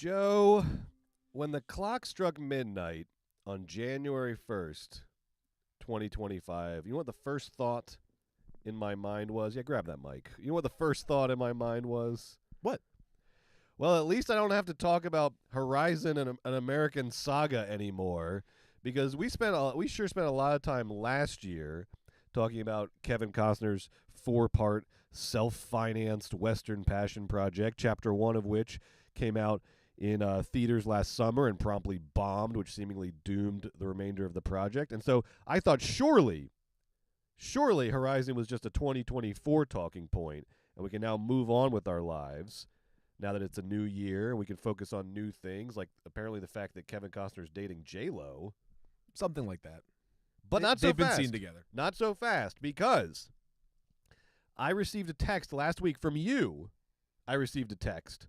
Joe, when the clock struck midnight on January 1st, 2025, you know what the first thought in my mind was? Yeah, grab that mic. You know what the first thought in my mind was? What? Well, at least I don't have to talk about Horizon and an American Saga anymore, because we sure spent a lot of time last year talking about Kevin Costner's 4-part self-financed Western passion project, Chapter 1 of which came out in theaters last summer and promptly bombed, which seemingly doomed the remainder of the project. And so I thought surely Horizon was just a 2024 talking point, and we can now move on with our lives now that it's a new year, and we can focus on new things, like apparently the fact that Kevin Costner's dating J-Lo. Something like that. But not so fast. They've been seen together. Not so fast, because I received a text last week from you. I received a text.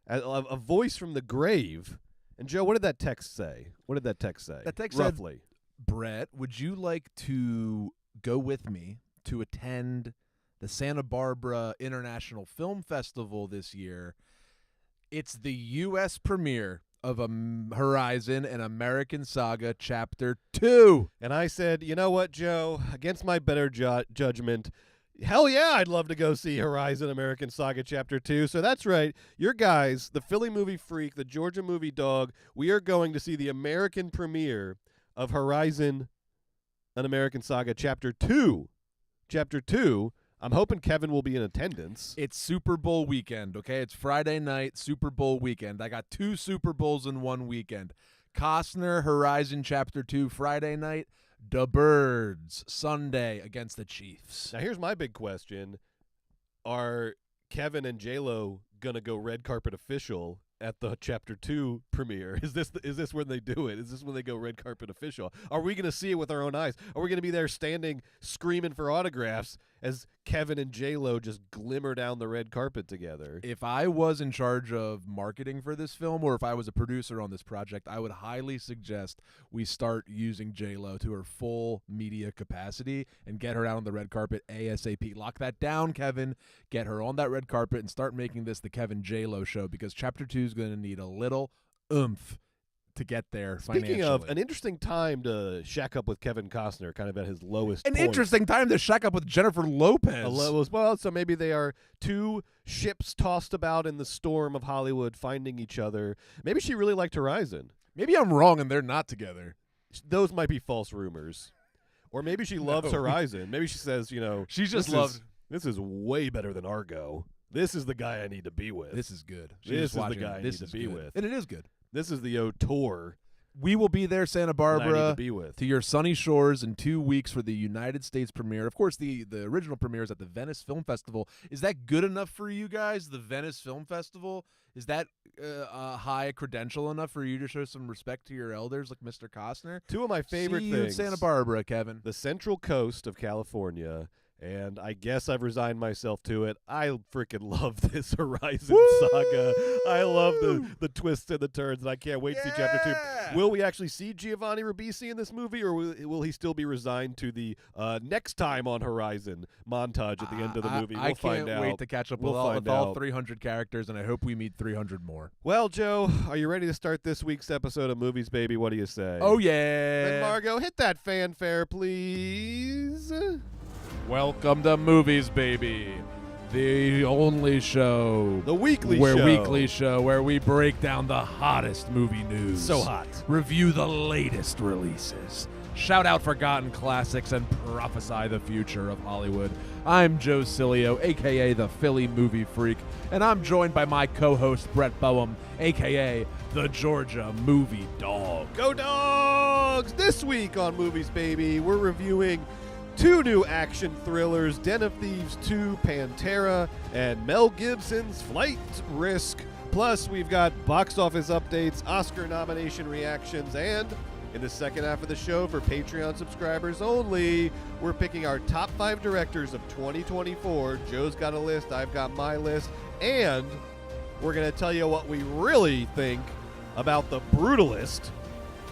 A voice from the grave. And, Joe, what did that text say? That text roughly said, Brett, would you like to go with me to attend the Santa Barbara International Film Festival this year? It's the U.S. premiere of Horizon and American Saga Chapter 2. And I said, you know what, Joe? Against my better judgment, hell yeah, I'd love to go see Horizon American Saga Chapter 2. So that's right. Your guys, the Philly movie freak, the Georgia movie dog, we are going to see the American premiere of Horizon an American Saga Chapter 2. Chapter 2. I'm hoping Kevin will be in attendance. It's Super Bowl weekend, okay? It's Friday night, Super Bowl weekend. I got 2 Super Bowls in one weekend. Costner, Horizon Chapter 2, Friday night. The Birds, Sunday against the Chiefs. Now, here's my big question. Are Kevin and J-Lo going to go red carpet official at the Chapter 2 premiere? Is this when they do it? Is this when they go red carpet official? Are we going to see it with our own eyes? Are we going to be there standing, screaming for autographs as Kevin and J-Lo just glimmer down the red carpet together? If I was in charge of marketing for this film, or if I was a producer on this project, I would highly suggest we start using J-Lo to her full media capacity and get her out on the red carpet ASAP. Lock that down, Kevin. Get her on that red carpet and start making this the Kevin J-Lo show, because Chapter 2 is going to need a little oomph to get there financially. Speaking of, an interesting time to shack up with Kevin Costner, kind of at his lowest point. An interesting time to shack up with Jennifer Lopez. Well, so maybe they are two ships tossed about in the storm of Hollywood finding each other. Maybe she really liked Horizon. Maybe I'm wrong and they're not together. Those might be false rumors. Or maybe she loves Horizon. Maybe she says, she just loved. This is way better than Argo. This is the guy I need to be with. This is good. This is the guy I need to be with. And it is good. This is the auteur. We will be there, Santa Barbara, to your sunny shores in 2 weeks for the United States premiere. Of course, the original premiere is at the Venice Film Festival. Is that good enough for you guys, the Venice Film Festival? Is that high credential enough for you to show some respect to your elders like Mr. Costner? 2 of my favorite things. See you in Santa Barbara, Kevin. The Central Coast of California. And I guess I've resigned myself to it. I freaking love this Horizon saga. I love the twists and the turns, and I can't wait to see Chapter 2. Will we actually see Giovanni Ribisi in this movie, or will he still be resigned to the next time on Horizon montage at the end of the movie? We'll find out. I can't wait to catch up with all 300 characters, and I hope we meet 300 more. Well, Joe, are you ready to start this week's episode of Movies, Baby? What do you say? Oh, yeah. Then, Margot, hit that fanfare, please. Welcome to Movies, Baby, the only show, weekly show where we break down the hottest movie news. So hot. Review the latest releases, shout out forgotten classics, and prophesy the future of Hollywood. I'm Joe Cilio, a.k.a. the Philly Movie Freak, and I'm joined by my co-host Brett Boehm, a.k.a. the Georgia Movie Dog. Go Dogs! This week on Movies, Baby, we're reviewing 2 new action thrillers, Den of Thieves 2, Pantera, and Mel Gibson's Flight Risk. Plus, we've got box office updates, Oscar nomination reactions, and in the second half of the show, for Patreon subscribers only, we're picking our top 5 directors of 2024. Joe's got a list, I've got my list, and we're going to tell you what we really think about The Brutalist,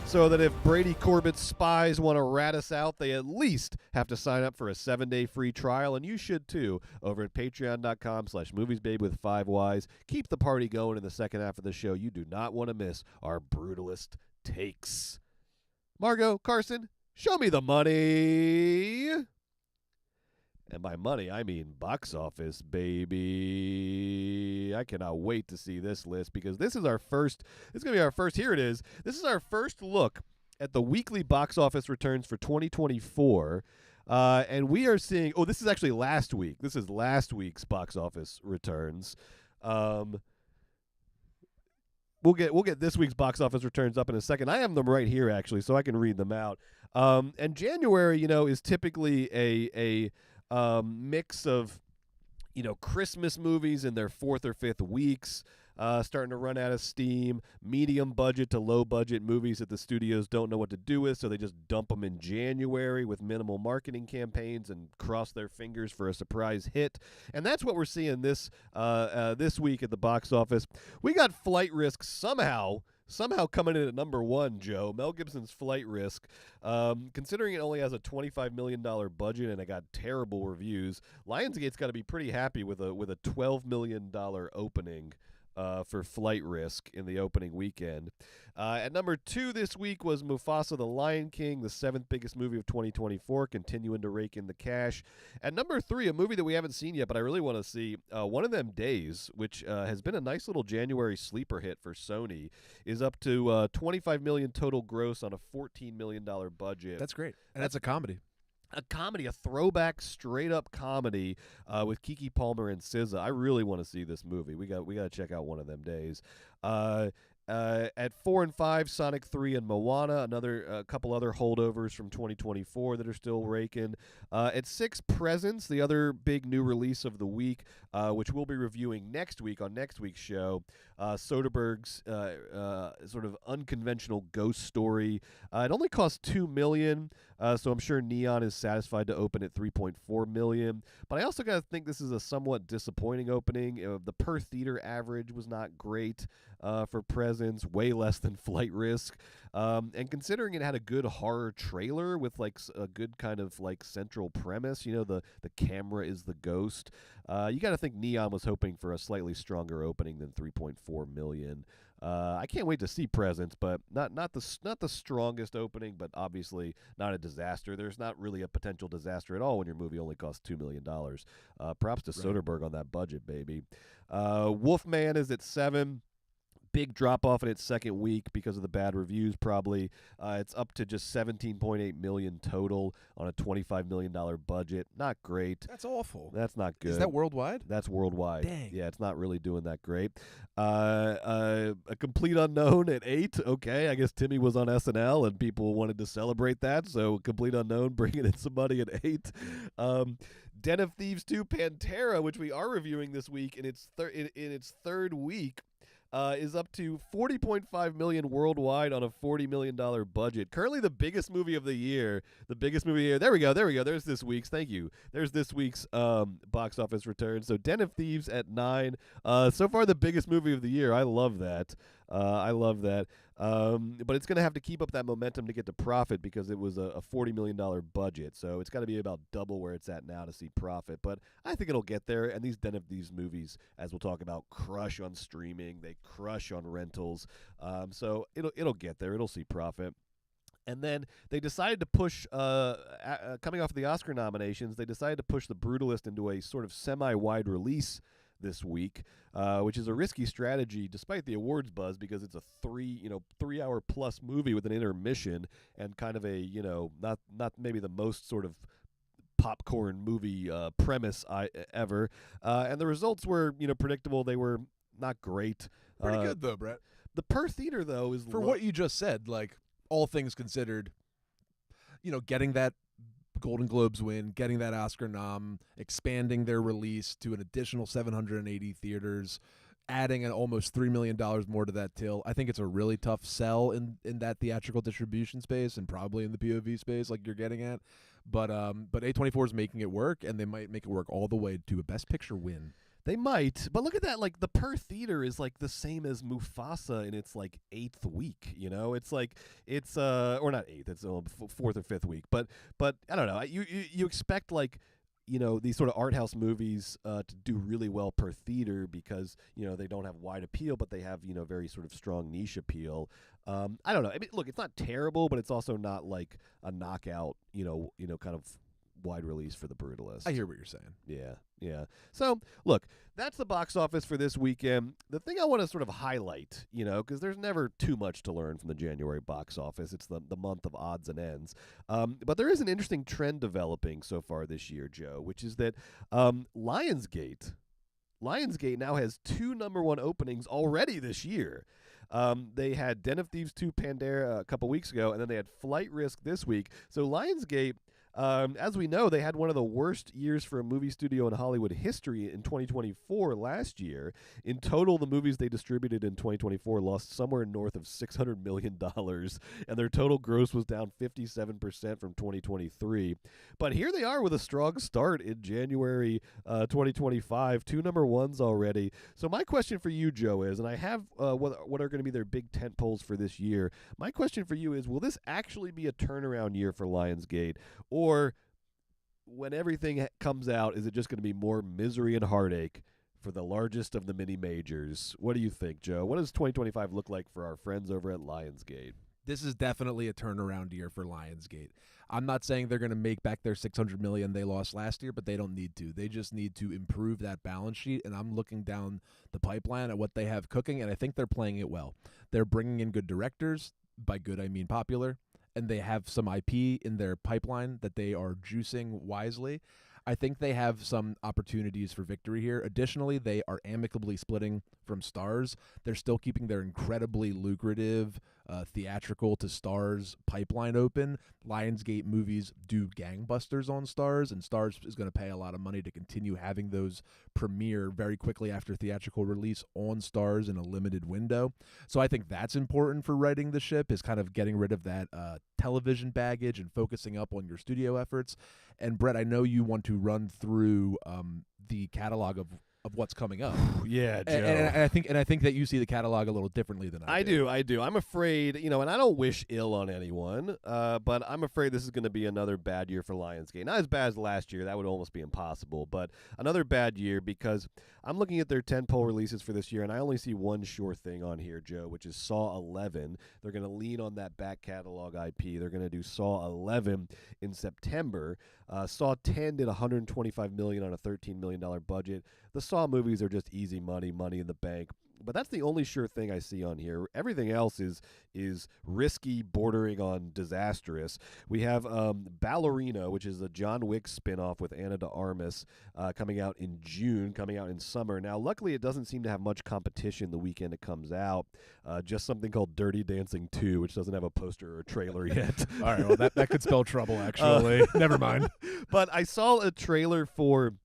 so that if Brady Corbett's spies want to rat us out, they at least have to sign up for a 7-day free trial, and you should too, over at patreon.com/moviesbabe with 5 Ys. Keep the party going in the second half of the show. You do not want to miss our brutalist takes. Margot, Carson, show me the money. And by money, I mean box office, baby. I cannot wait to see this list because this is our first, this is going to be our first, here it is. This is our first look at the weekly box office returns for 2024. And we are seeing, oh, this is actually last week. This is last week's box office returns. We'll get this week's box office returns up in a second. I have them right here, actually, so I can read them out. And January, is typically a mix of, Christmas movies in their 4th or 5th weeks, starting to run out of steam, medium budget to low budget movies that the studios don't know what to do with, so they just dump them in January with minimal marketing campaigns and cross their fingers for a surprise hit. And that's what we're seeing this week at the box office. We got Flight Risk somehow coming in at number 1, Joe. Mel Gibson's Flight Risk. Considering it only has a $25 million budget and it got terrible reviews, Lionsgate's got to be pretty happy with a $12 million opening for Flight Risk in the opening weekend. At number 2 this week was Mufasa the Lion King, the 7th biggest movie of 2024, continuing to rake in the cash. At number 3, a movie that we haven't seen yet, but I really want to see, One of Them Days, which has been a nice little January sleeper hit for Sony, is up to $25 million total gross on a $14 million budget. That's great. And that's a comedy. A comedy, a throwback, straight-up comedy with Keke Palmer and SZA. I really want to see this movie. We got to check out One of Them Days. At 4 and 5, Sonic 3 and Moana, a couple other holdovers from 2024 that are still raking. At 6, Presence, the other big new release of the week, which we'll be reviewing next week on next week's show. Soderbergh's sort of unconventional ghost story. It only cost $2 million, so I'm sure Neon is satisfied to open at $3.4 million. But I also got to think this is a somewhat disappointing opening. The per theater average was not great for Presence, way less than Flight Risk. And considering it had a good horror trailer with like a good kind of like central premise, the camera is the ghost. You got to think Neon was hoping for a slightly stronger opening than $3.4 million. I can't wait to see Presence, but not the strongest opening, but obviously not a disaster. There's not really a potential disaster at all when your movie only costs $2 million. Props to Soderbergh on that budget, baby. Wolfman is at 7. Big drop off in its second week because of the bad reviews, probably. It's up to just $17.8 million total on a $25 million budget. Not great. That's awful. That's not good. Is that worldwide? That's worldwide. Dang. Yeah, it's not really doing that great. A Complete Unknown at 8. Okay, I guess Timmy was on SNL and people wanted to celebrate that, so Complete Unknown bringing in some money at 8. Den of Thieves 2 Pantera, which we are reviewing this week in its third week, is up to $40.5 million worldwide on a $40 million budget. Currently the biggest movie of the year. There we go. There's this week's. Thank you. There's this week's box office return. So Den of Thieves at 9. So far the biggest movie of the year. I love that. But it's going to have to keep up that momentum to get to profit because it was a $40 million budget. So it's got to be about double where it's at now to see profit. But I think it'll get there. And these Den of Thieves movies, as we'll talk about, crush on streaming. They crush on rentals. So it'll get there. It'll see profit. And then they decided to push, coming off of the Oscar nominations, they decided to push The Brutalist into a sort of semi-wide release this week, which is a risky strategy despite the awards buzz because it's a 3-hour plus movie with an intermission and kind of a, not maybe the most sort of popcorn movie premise ever. And the results were, predictable. They were not great. Pretty good though, Brett. The per theater though is for what you just said, like all things considered, getting that Golden Globes win, getting that Oscar nom, expanding their release to an additional 780 theaters, adding an almost $3 million more to that till. I think it's a really tough sell in that theatrical distribution space and probably in the POV space like you're getting at. But A24 is making it work, and they might make it work all the way to a Best Picture win. They might, but look at that. Like the per theater is like the same as Mufasa in its like 8th week. You know, it's like it's or not 8th, it's 4th or 5th week. But I don't know. You expect like, you know, these sort of art house movies to do really well per theater because, you know, they don't have wide appeal, but they have, you know, very sort of strong niche appeal. I don't know. I mean, look, it's not terrible, but it's also not like a knockout, you know, kind of wide release for the Brutalist. I hear what you're saying. Yeah. So, look, that's the box office for this weekend. The thing I want to sort of highlight, you know, because there's never too much to learn from the January box office. It's the month of odds and ends. But there is an interesting trend developing so far this year, Joe, which is that Lionsgate now has 2 number 1 openings already this year. They had Den of Thieves 2 Pantera a couple weeks ago, and then they had Flight Risk this week. So Lionsgate, as we know, they had one of the worst years for a movie studio in Hollywood history in 2024 last year. In total, the movies they distributed in 2024 lost somewhere north of $600 million, and their total gross was down 57% from 2023. But here they are with a strong start in January 2025, 2 number 1s already. So my question for you, Joe, is, and I have what are going to be their big tent poles for this year. My question for you is, will this actually be a turnaround year for Lionsgate? Or when everything comes out, is it just going to be more misery and heartache for the largest of the mini majors? What do you think, Joe? What does 2025 look like for our friends over at Lionsgate? This is definitely a turnaround year for Lionsgate. I'm not saying they're going to make back their $600 million they lost last year, but they don't need to. They just need to improve that balance sheet, and I'm looking down the pipeline at what they have cooking, and I think they're playing it well. They're bringing in good directors. By good, I mean popular. And they have some IP in their pipeline that they are juicing wisely. I think they have some opportunities for victory here. Additionally, they are amicably splitting from Starz. They're still keeping their incredibly lucrative theatrical to Starz pipeline open. Lionsgate movies do gangbusters on Starz, and Starz is going to pay a lot of money to continue having those premiere very quickly after theatrical release on Starz in a limited window. So I think that's important for righting the ship, is kind of getting rid of that television baggage and focusing up on your studio efforts. And Brett, I know you want to run through the catalog of what's coming up. Yeah, Joe. And I think that you see the catalog a little differently than I do. I do. I'm afraid, you know, and I don't wish ill on anyone, but I'm afraid this is going to be another bad year for Lionsgate. Not as bad as last year. That would almost be impossible, but another bad year because I'm looking at their tentpole releases for this year, and I only see one sure thing on here, Joe, which is Saw 11. They're going to lean on that back catalog IP. They're going to do Saw 11 in September. Saw 10 did $125 million on a $13 million budget. The Saw movies are just easy money in the bank. But that's the only sure thing I see on here. Everything else is risky, bordering on disastrous. We have Ballerina, which is a John Wick spinoff with Ana de Armas, coming out in June, coming out in summer. Now, luckily, it doesn't seem to have much competition the weekend it comes out. Just something called Dirty Dancing 2, which doesn't have a poster or a trailer yet. All right, well, that could spell trouble, actually. Never mind. But I saw a trailer for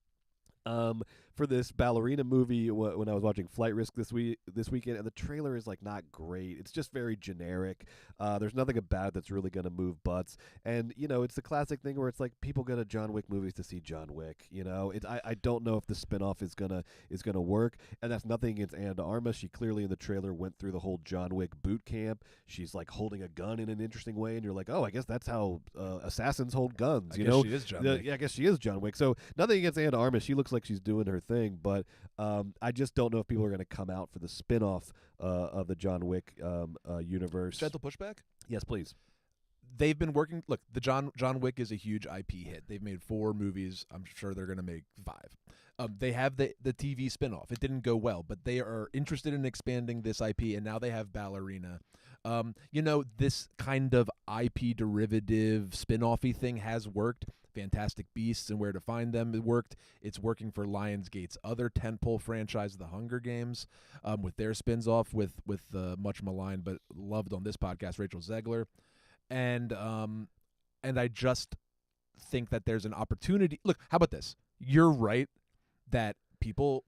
this Ballerina movie when I was watching Flight Risk this weekend, and the trailer is like not great. It's just very generic. There's nothing about it that's really going to move butts. And you know, it's the classic thing where it's like people go to John Wick movies to see John Wick. You know, I don't know if the spinoff is gonna work. And that's nothing against Ana de Armas. She clearly in the trailer went through the whole John Wick boot camp. She's like holding a gun in an interesting way, and you're like, oh, I guess that's how assassins hold guns. I guess she is John Wick. Yeah, I guess she is John Wick. So nothing against Ana de Armas. She looks like she's doing her thing, but I just don't know if people are going to come out for the spinoff of the John Wick universe. Gentle pushback? Yes, please. They've been working. Look, the John Wick is a huge IP hit. They've made 4 movies. I'm sure they're going to make 5. They have the TV spinoff. It didn't go well, but they are interested in expanding this IP, and now they have Ballerina. You know, this kind of IP derivative spinoff-y thing has worked. Fantastic Beasts and Where to Find Them, it worked. It's working for Lionsgate's other tentpole franchise, The Hunger Games, with their spins off with much maligned but loved on this podcast, Rachel Zegler. And I just think that there's an opportunity. Look, how about this? You're right that people,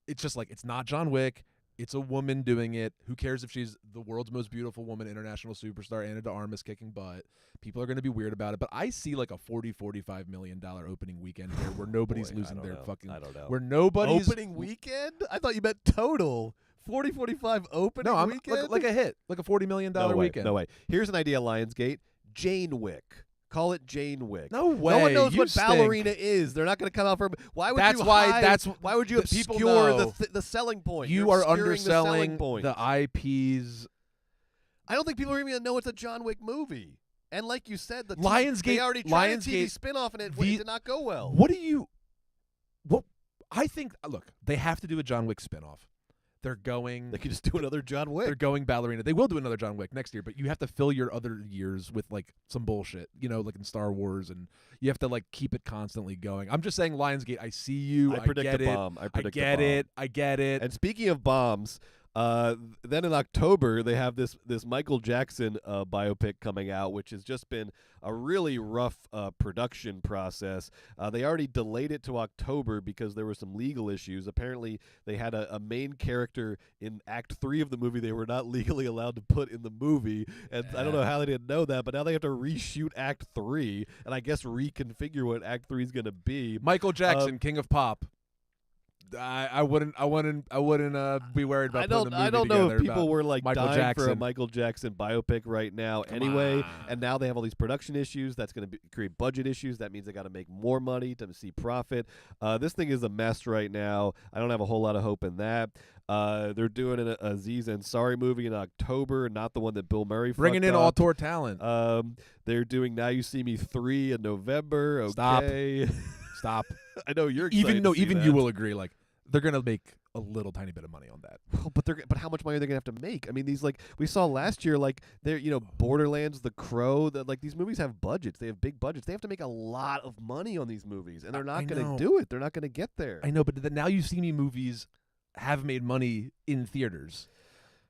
it's just like, it's not John Wick. It's a woman doing it. Who cares if she's the world's most beautiful woman, international superstar, Anna de Armas kicking butt? People are going to be weird about it. But I see like a $40-45 million opening weekend here where nobody's Boy, losing their fucking. I don't know. Where nobody's Opening weekend? I thought you meant total. 40-45 opening No, I'm weekend? like a hit, like a $40 million weekend. No way. Here's an idea, Lionsgate. Jane Wick. Call it Jane Wick. No way. No one knows You what stink. ballerina is. They're not going to come out for. Why would That's you why. hide- That's why would you the people obscure know. the selling point? You You're are obscuring the selling underselling point. the IPs. I don't think people are even going to know it's a John Wick movie. And like you said, the Lionsgate. they already tried a TV Lionsgate. spinoff and it The- did not go well. What do you? What I think. Look, they have to do a John Wick spinoff. They're going. They could just do another John Wick. They're going ballerina. They will do another John Wick next year, but you have to fill your other years with like some bullshit, like in Star Wars, and you have to like keep it constantly going. I'm just saying, Lionsgate. I see you. I predict get a it. bomb. I I predict a get bomb. it. I get it. And speaking of bombs, then in October they have this Michael Jackson biopic coming out, which has just been a really rough production process. They already delayed it to October because there were some legal issues. Apparently, they had a main character in Act 3 of the movie they were not legally allowed to put in the movie, and I don't know how they didn't know that, but now they have to reshoot Act 3 and I guess reconfigure what Act 3 is going to be. Michael Jackson, King of Pop. I wouldn't be worried about putting a movie I don't know together if people about were like Michael dying for a Jackson. Michael Jackson biopic right now anyway, and now they have all these production issues. That's going to create budget issues. That means they got to make more money to see profit. This thing is a mess right now. I don't have a whole lot of hope in that. They're doing an Aziz Ansari movie in October, not the one that Bill Murray Bringing in fucked up. auteur talent. They're doing Now You See Me 3 in November. Okay. Stop. I know you're excited Even to see even that. you will agree. Like they're gonna make a little tiny bit of money on that. Well, but how much money are they gonna have to make? I mean, these like we saw last year, like they're Borderlands, The Crow. Like these movies have budgets. They have big budgets. They have to make a lot of money on these movies, and they're not gonna do it. They're not gonna get there. I know, but the Now You See Me movies have made money in theaters.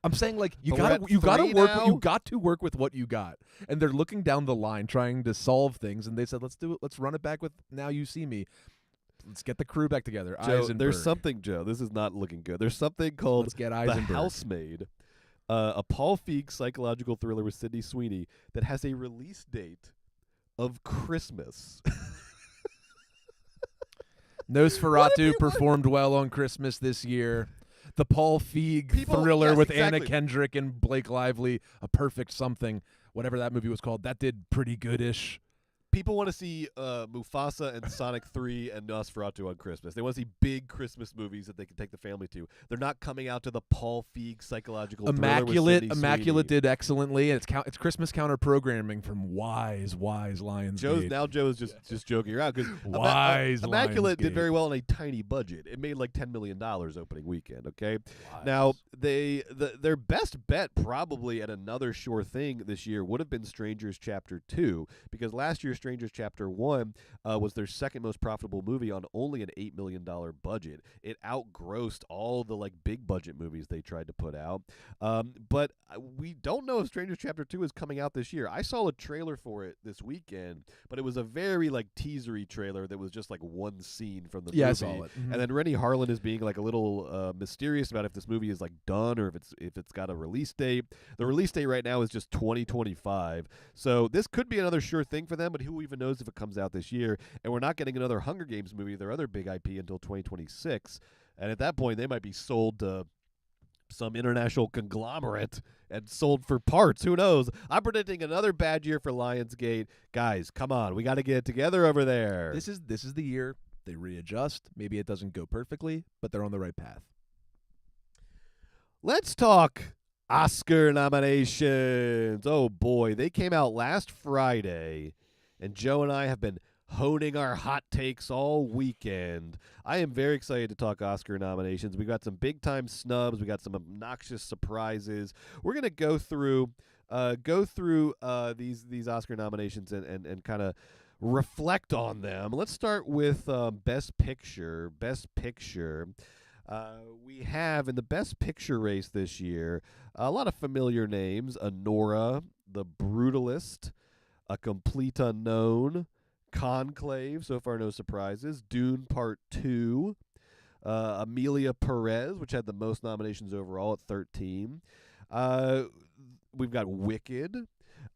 I'm saying like you got to work with what you got, and they're looking down the line trying to solve things, and they said let's do it. Let's run it back with Now You See Me. Let's get the crew back together. Joe, Eisenberg. there's something, Joe. This is not looking good. There's something called Let's get The Eisenberg. Housemaid, a Paul Feig psychological thriller with Sydney Sweeney that has a release date of Christmas. Nosferatu performed well on Christmas this year. The Paul Feig thriller yes, with exactly. Anna Kendrick and Blake Lively, A Perfect Something, whatever that movie was called, that did pretty good-ish. People want to see Mufasa and Sonic 3 and Nosferatu on Christmas. They want to see big Christmas movies that they can take the family to. They're not coming out to the Paul Feig psychological thriller with Sydney Immaculate Sweeney. did excellently, and it's Christmas counter programming from wise Lionsgate. Joe is just joking around because Wise Immaculate did Lionsgate. very well on a tiny budget. It made like $10 million opening weekend. Okay, Wise. now their best bet probably at another sure thing this year would have been Strangers Chapter 2 because last year Strangers Chapter 1 was their second most profitable movie on only an $8 million budget. It outgrossed all the like big budget movies they tried to put out. But we don't know if Strangers Chapter 2 is coming out this year. I saw a trailer for it this weekend, but it was a very like teasery trailer that was just like one scene from the movie. I saw it. And then Rennie Harlan is being like a little mysterious about if this movie is like done or if it's got a release date. The release date right now is just 2025. So this could be another sure thing for them, but who even knows if it comes out this year? And we're not getting another Hunger Games movie, their other big IP, until 2026. And at that point, they might be sold to some international conglomerate and sold for parts. Who knows? I'm predicting another bad year for Lionsgate. Guys, come on. We got to get it together over there. This is the year they readjust. Maybe it doesn't go perfectly, but they're on the right path. Let's talk Oscar nominations. Oh, boy. They came out last Friday, and Joe and I have been honing our hot takes all weekend. I am very excited to talk Oscar nominations. We got some big-time snubs. We got some obnoxious surprises. We're going to go through these Oscar nominations and kind of reflect on them. Let's start with Best Picture. Best Picture. We have in the Best Picture race this year a lot of familiar names: Anora, The Brutalist, A Complete Unknown, Conclave. So far, no surprises. Dune Part 2, Amelia Perez, which had the most nominations overall at 13. We've got Wicked.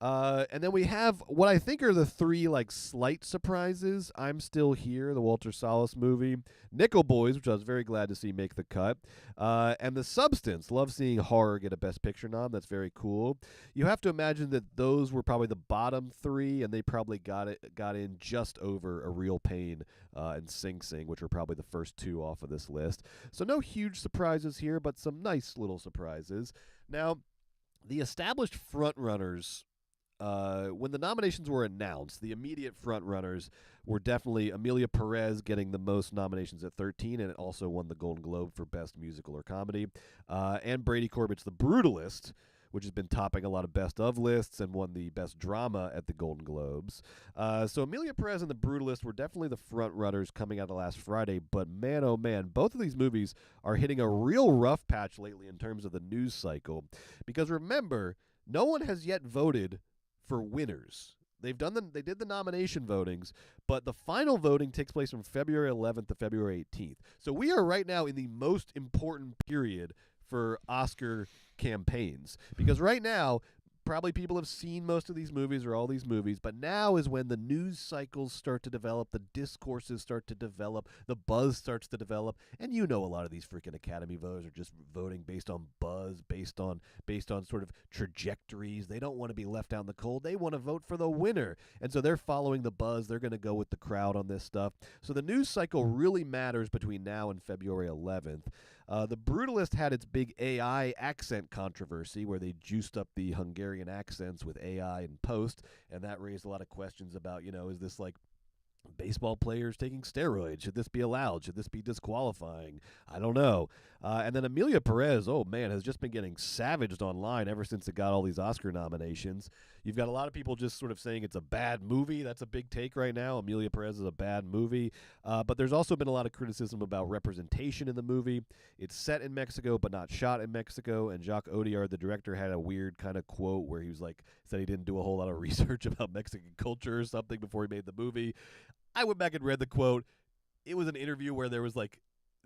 And then we have what I think are the three like slight surprises. I'm Still Here, the Walter Salles movie. Nickel Boys, which I was very glad to see make the cut. And The Substance. Love seeing horror get a Best Picture nom. That's very cool. You have to imagine that those were probably the bottom three, and they probably got in just over A Real Pain and Sing Sing, which were probably the first two off of this list. So no huge surprises here, but some nice little surprises. Now, the established frontrunners, when the nominations were announced, the immediate frontrunners were definitely Amelia Perez getting the most nominations at 13, and it also won the Golden Globe for Best Musical or Comedy, and Brady Corbett's The Brutalist, which has been topping a lot of best of lists and won the Best Drama at the Golden Globes. So Amelia Perez and The Brutalist were definitely the frontrunners coming out of last Friday, but man, oh man, both of these movies are hitting a real rough patch lately in terms of the news cycle, because remember, no one has yet voted for winners. They did the nomination votings, but the final voting takes place from February 11th to February 18th. So we are right now in the most important period for Oscar campaigns, because right now probably people have seen most of these movies or all these movies, but now is when the news cycles start to develop, the discourses start to develop, the buzz starts to develop, and you know a lot of these freaking Academy voters are just voting based on buzz, based on sort of trajectories. They don't want to be left out in the cold. They want to vote for the winner, and so they're following the buzz. They're going to go with the crowd on this stuff. So the news cycle really matters between now and February 11th. The Brutalist had its big AI accent controversy where they juiced up the Hungarian accents with AI in post, and that raised a lot of questions about, is this like baseball players taking steroids? Should this be allowed? Should this be disqualifying? I don't know. And then Amelia Perez, oh man, has just been getting savaged online ever since it got all these Oscar nominations. You've got a lot of people just sort of saying it's a bad movie. That's a big take right now. Amelia Perez is a bad movie. But there's also been a lot of criticism about representation in the movie. It's set in Mexico, but not shot in Mexico. And Jacques Audiard, the director, had a weird kind of quote where he was like, said he didn't do a whole lot of research about Mexican culture or something before he made the movie. I went back and read the quote. It was an interview where there was like,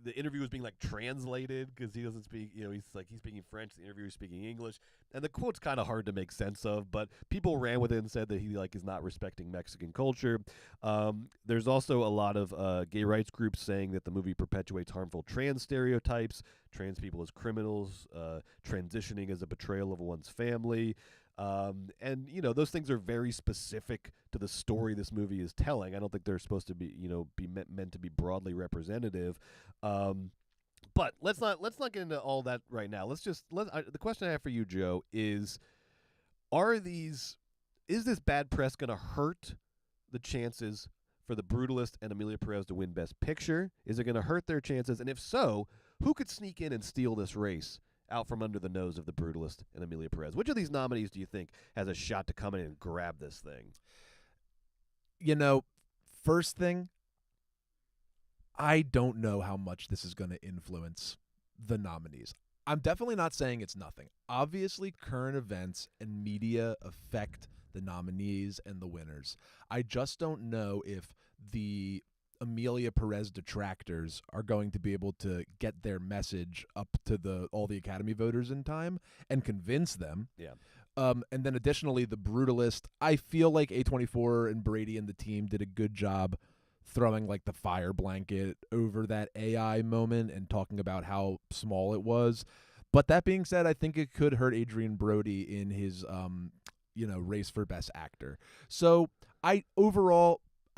the interview was being like translated because he doesn't speak, he's speaking French, the interviewer's speaking English, and the quote's kind of hard to make sense of, but people ran with it and said that he is not respecting Mexican culture. There's also a lot of gay rights groups saying that the movie perpetuates harmful trans stereotypes, trans people as criminals, transitioning as a betrayal of one's family. And those things are very specific to the story this movie is telling. I don't think they're supposed to be meant to be broadly representative. But let's not get into all that right now. The question I have for you, Joe, is this bad press going to hurt the chances for The Brutalist and Amelia Perez to win Best Picture? Is it going to hurt their chances? And if so, who could sneak in and steal this race out from under the nose of The Brutalist and Amelia Perez? Which of these nominees do you think has a shot to come in and grab this thing? First thing, I don't know how much this is going to influence the nominees. I'm definitely not saying it's nothing. Obviously, current events and media affect the nominees and the winners. I just don't know if the Amelia Perez detractors are going to be able to get their message up to all the Academy voters in time and convince them. Yeah. And then additionally, The Brutalist, I feel like A24 and Brady and the team did a good job throwing like the fire blanket over that AI moment and talking about how small it was. But that being said, I think it could hurt Adrian Brody in his race for Best Actor. So I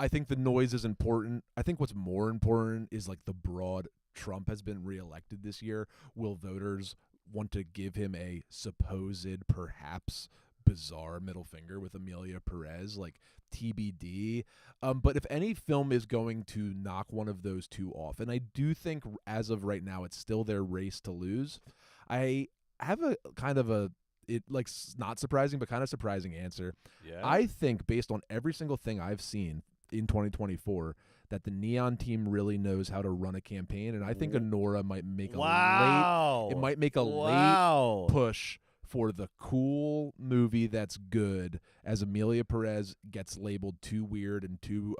think the noise is important. I think what's more important is like the broad Trump has been reelected this year. Will voters want to give him a supposed, perhaps bizarre middle finger with Amelia Perez, like TBD? But if any film is going to knock one of those two off, and I do think as of right now it's still their race to lose, I have a kind of not surprising but kind of surprising answer. Yeah. I think based on every single thing I've seen in 2024 that the Neon team really knows how to run a campaign, and I think Honora might make a late push for the cool movie that's good, as Amelia Perez gets labeled too weird and too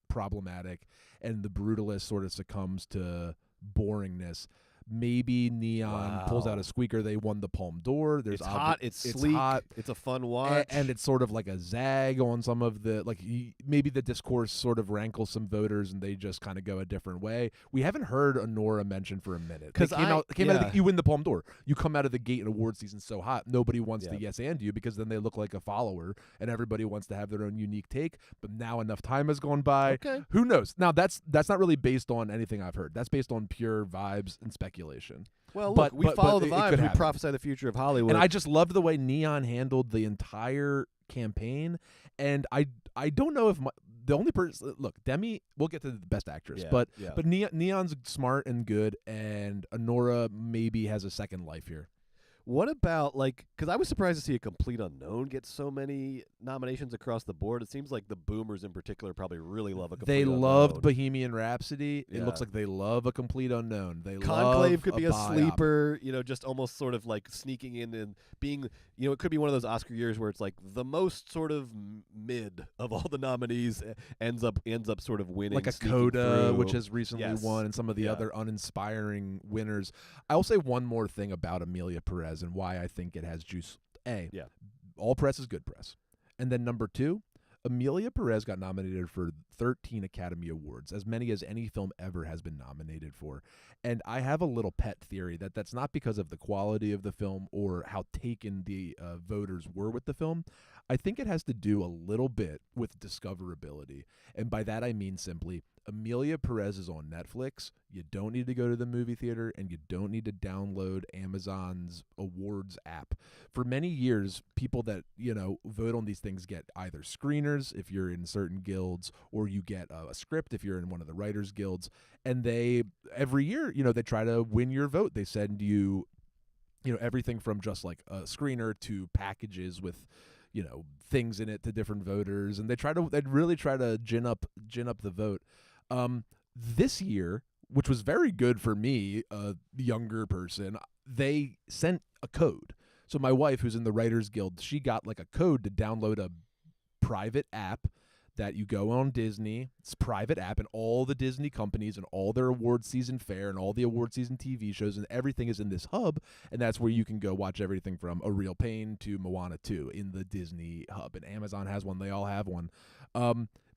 problematic, and The Brutalist sort of succumbs to boringness. Maybe Neon pulls out a squeaker. They won the Palme d'Or. It's hot. It's sleek. Hot. It's a fun watch. And it's sort of like a zag on some of the, like, maybe the discourse sort of rankles some voters and they just kind of go a different way. We haven't heard Honora mentioned for a minute. Because came out you win the Palme d'Or. You come out of the gate in award season so hot, nobody wants to yes and you because then they look like a follower and everybody wants to have their own unique take. But now enough time has gone by. Okay. Who knows? Now that's not really based on anything I've heard. That's based on pure vibes and speculation. Well, look, we follow the vibes. We prophesy the future of Hollywood. And I just loved the way Neon handled the entire campaign. And I don't know if the only person, look, Demi, we'll get to the best actress, but Neon's smart and good, and Honora maybe has a second life here. What about, like, because I was surprised to see A Complete Unknown get so many nominations across the board. It seems like the boomers in particular probably really love A Complete Unknown. They loved Bohemian Rhapsody. It looks like they love A Complete Unknown. They Conclave could be a biopic. sleeper, just almost sort of like sneaking in and being, it could be one of those Oscar years where it's like the most sort of mid of all the nominees ends up sort of winning. Like a Coda, through. which has recently won, and some of the other uninspiring winners. I will say one more thing about Amelia Perez and why I think it has juice. All press is good press. And then number 2, Amelia Perez got nominated for 13 Academy Awards, as many as any film ever has been nominated for. And I have a little pet theory that's not because of the quality of the film or how taken the voters were with the film. I think it has to do a little bit with discoverability. And by that I mean simply, Amelia Perez is on Netflix. You don't need to go to the movie theater, and you don't need to download Amazon's awards app. For many years, people that, vote on these things get either screeners if you're in certain guilds, or you get a script if you're in one of the writers' guilds. And they, every year, they try to win your vote. They send you, everything from just like a screener to packages with, things in it to different voters. And they'd really try to gin up the vote. This year, which was very good for me, a younger person, they sent a code. So my wife, who's in the Writers Guild, she got like a code to download a private app that you go on Disney. It's a private app, and all the Disney companies and all their award season fare and all the award season TV shows and everything is in this hub, and that's where you can go watch everything from A Real Pain to Moana 2 in the Disney hub. And Amazon has one. They all have one.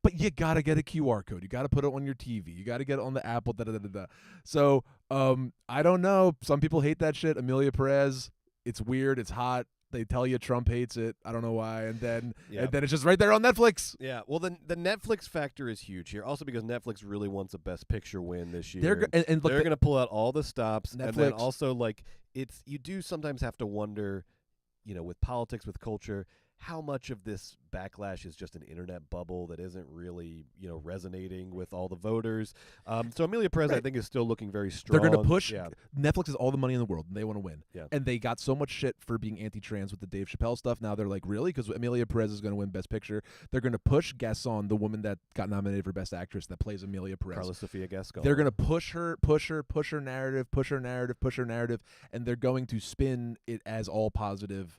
But you got to get a QR code. You got to put it on your TV. You got to get it on the Apple, da-da-da-da-da. So I don't know. Some people hate that shit. Amelia Perez, it's weird. It's hot. They tell you Trump hates it. I don't know why. And then it's just right there on Netflix. Yeah. Well, the Netflix factor is huge here. Also because Netflix really wants a Best Picture win this year. They're going to pull out all the stops. Netflix. And then also, like, you do sometimes have to wonder, with politics, with culture, how much of this backlash is just an internet bubble that isn't really, resonating with all the voters. So Amelia Perez, I think, is still looking very strong. They're going to push. Netflix has all the money in the world, and they want to win. Yeah. And they got so much shit for being anti-trans with the Dave Chappelle stuff. Now they're like, really? Because Amelia Perez is going to win Best Picture. They're going to push Gaston, the woman that got nominated for Best Actress that plays Amelia Perez. Carla Sofia Gaston. They're going to push her narrative, and they're going to spin it as all positive.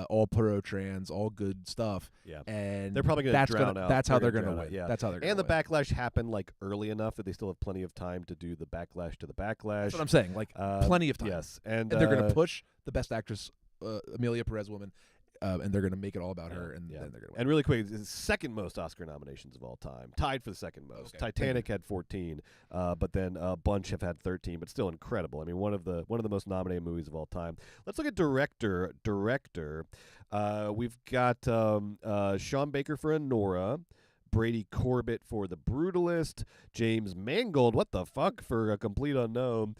All pro-trans, all good stuff. Yeah, and they're probably going to drown out. That's how they're going to win. Yeah, that's how they're going to win. And the backlash happened like early enough that they still have plenty of time to do the backlash to the backlash. That's what I'm saying. Like plenty of time. Yes, and they're going to push the Best Actress, Amelia Perez woman. And they're going to make it all about her, and then they're going to win. And really quick, it's the second most Oscar nominations of all time, tied for the second most. Okay. Titanic had 14, but then a bunch have had 13, but still incredible. I mean, one of the most nominated movies of all time. Let's look at director. We've got Sean Baker for Anora, Brady Corbett for The Brutalist, James Mangold, what the fuck, for A Complete Unknown,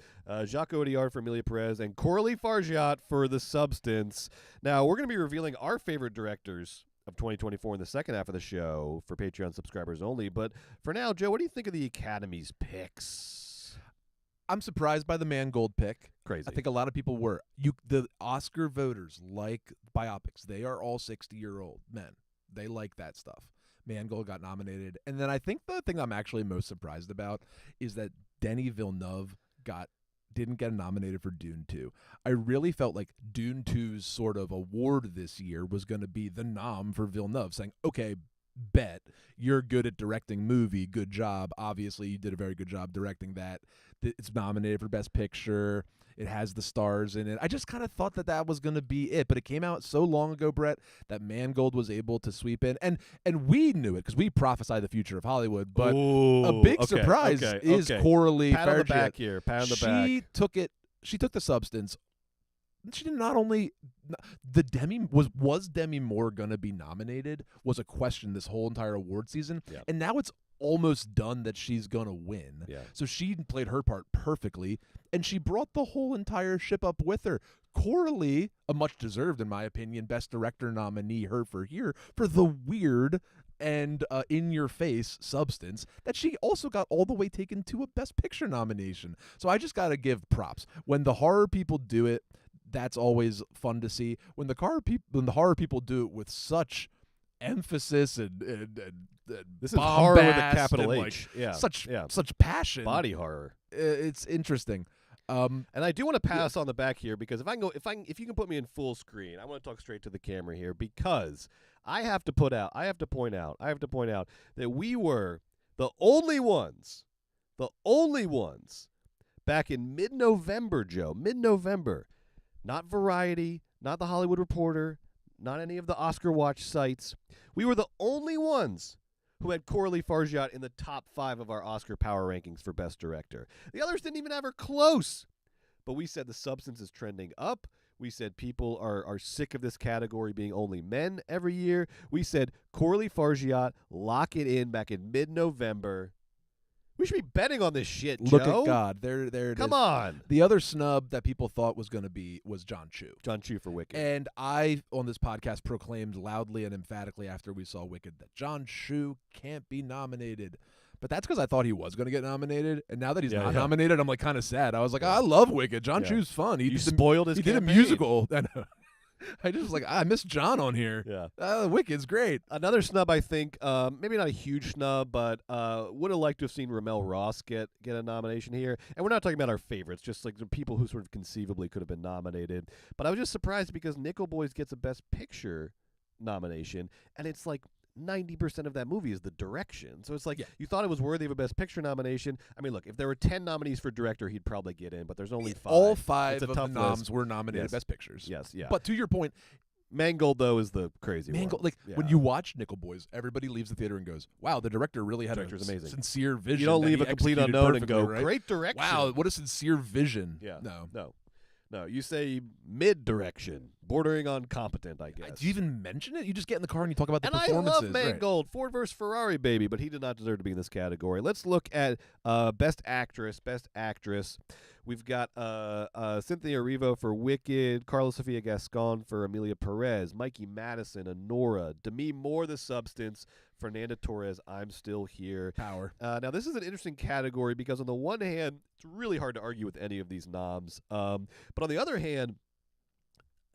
Jacques Audiard for Amelia Perez, and Coralie Fargeat for The Substance. Now, we're going to be revealing our favorite directors of 2024 in the second half of the show for Patreon subscribers only. But for now, Joe, what do you think of the Academy's picks? I'm surprised by the Mangold pick. Crazy. I think a lot of people were. The Oscar voters like biopics. They are all 60-year-old men. They like that stuff. Mangold got nominated. And then I think the thing I'm actually most surprised about is that Denis Villeneuve didn't get nominated for Dune 2. I really felt like Dune 2's sort of award this year was going to be the nom for Villeneuve, saying, okay, bet you're good at directing movie, good job. Obviously, you did a very good job directing that. It's nominated for Best Picture. It has the stars in it. I just kind of thought that was going to be it, but it came out so long ago, Brett, that Mangold was able to sweep in, and we knew it because we prophesied the future of Hollywood. But a big surprise is Coralie Pat on the Fargeat. back here. Pat on the back. She took it. She took the substance. She did not only the was Demi Moore gonna be nominated was a question this whole entire award season, and now it's almost done that she's gonna win. Yeah. So she played her part perfectly, and she brought the whole entire ship up with her. Coralie, a much deserved, in my opinion, Best Director nominee, her for the weird and in-your-face substance that she also got all the way taken to a Best Picture nomination. So I just gotta give props when the horror people do it. That's always fun to see. When the horror people do it with such emphasis and this is horror with a capital and, H. Such passion. Body horror. It's interesting. And I do want to pass on the back here because if you can put me in full screen, I want to talk straight to the camera here because I have to point out that we were the only ones back in mid-November, Joe, not Variety, not The Hollywood Reporter, not any of the Oscar Watch sites. We were the only ones who had Coralie Fargeat in the top 5 of our Oscar power rankings for Best Director. The others didn't even have her close. But we said the substance is trending up. We said people are sick of this category being only men every year. We said Coralie Fargeat, lock it in back in mid-November. We should be betting on this shit, Joe. Look at God. There it is. Come on. The other snub that people thought was going to be was John Chu. John Chu for Wicked. And I, on this podcast, proclaimed loudly and emphatically after we saw Wicked that John Chu can't be nominated. But that's because I thought he was going to get nominated. And now that he's not nominated, I'm like kind of sad. I was like, I love Wicked. John Chu's fun. You spoiled his campaign. Did a musical. I just was like, I miss John on here. Yeah. Wicked's great. Another snub, I think, maybe not a huge snub, but would have liked to have seen Ramel Ross get a nomination here. And we're not talking about our favorites, just like the people who sort of conceivably could have been nominated. But I was just surprised because Nickel Boys gets a Best Picture nomination, and it's like 90% of that movie is the direction. So it's like you thought it was worthy of a Best Picture nomination. I mean, look, if there were 10 nominees for director, he'd probably get in, but there's only 5. All 5 of the noms were nominated Best Pictures. Yes, yeah. But to your point, Mangold, though, is the crazy one. When you watch Nickel Boys, everybody leaves the theater and goes, wow, the director really had a amazing. Sincere vision. You don't leave a complete unknown and go, right? Great direction. Wow, what a sincere vision. Yeah. No, you say mid-direction, bordering on competent, I guess. Do you even mention it? You just get in the car and you talk about the performances. And I love Mangold, Ford versus Ferrari, baby, but he did not deserve to be in this category. Let's look at Best Actress. We've got Cynthia Erivo for Wicked, Carla Sofia Gascon for Amelia Perez, Mikey Madison, Honora, Demi Moore, The Substance, Fernanda Torres, I'm Still Here. Power. Now, this is an interesting category because on the one hand, it's really hard to argue with any of these noms. But on the other hand,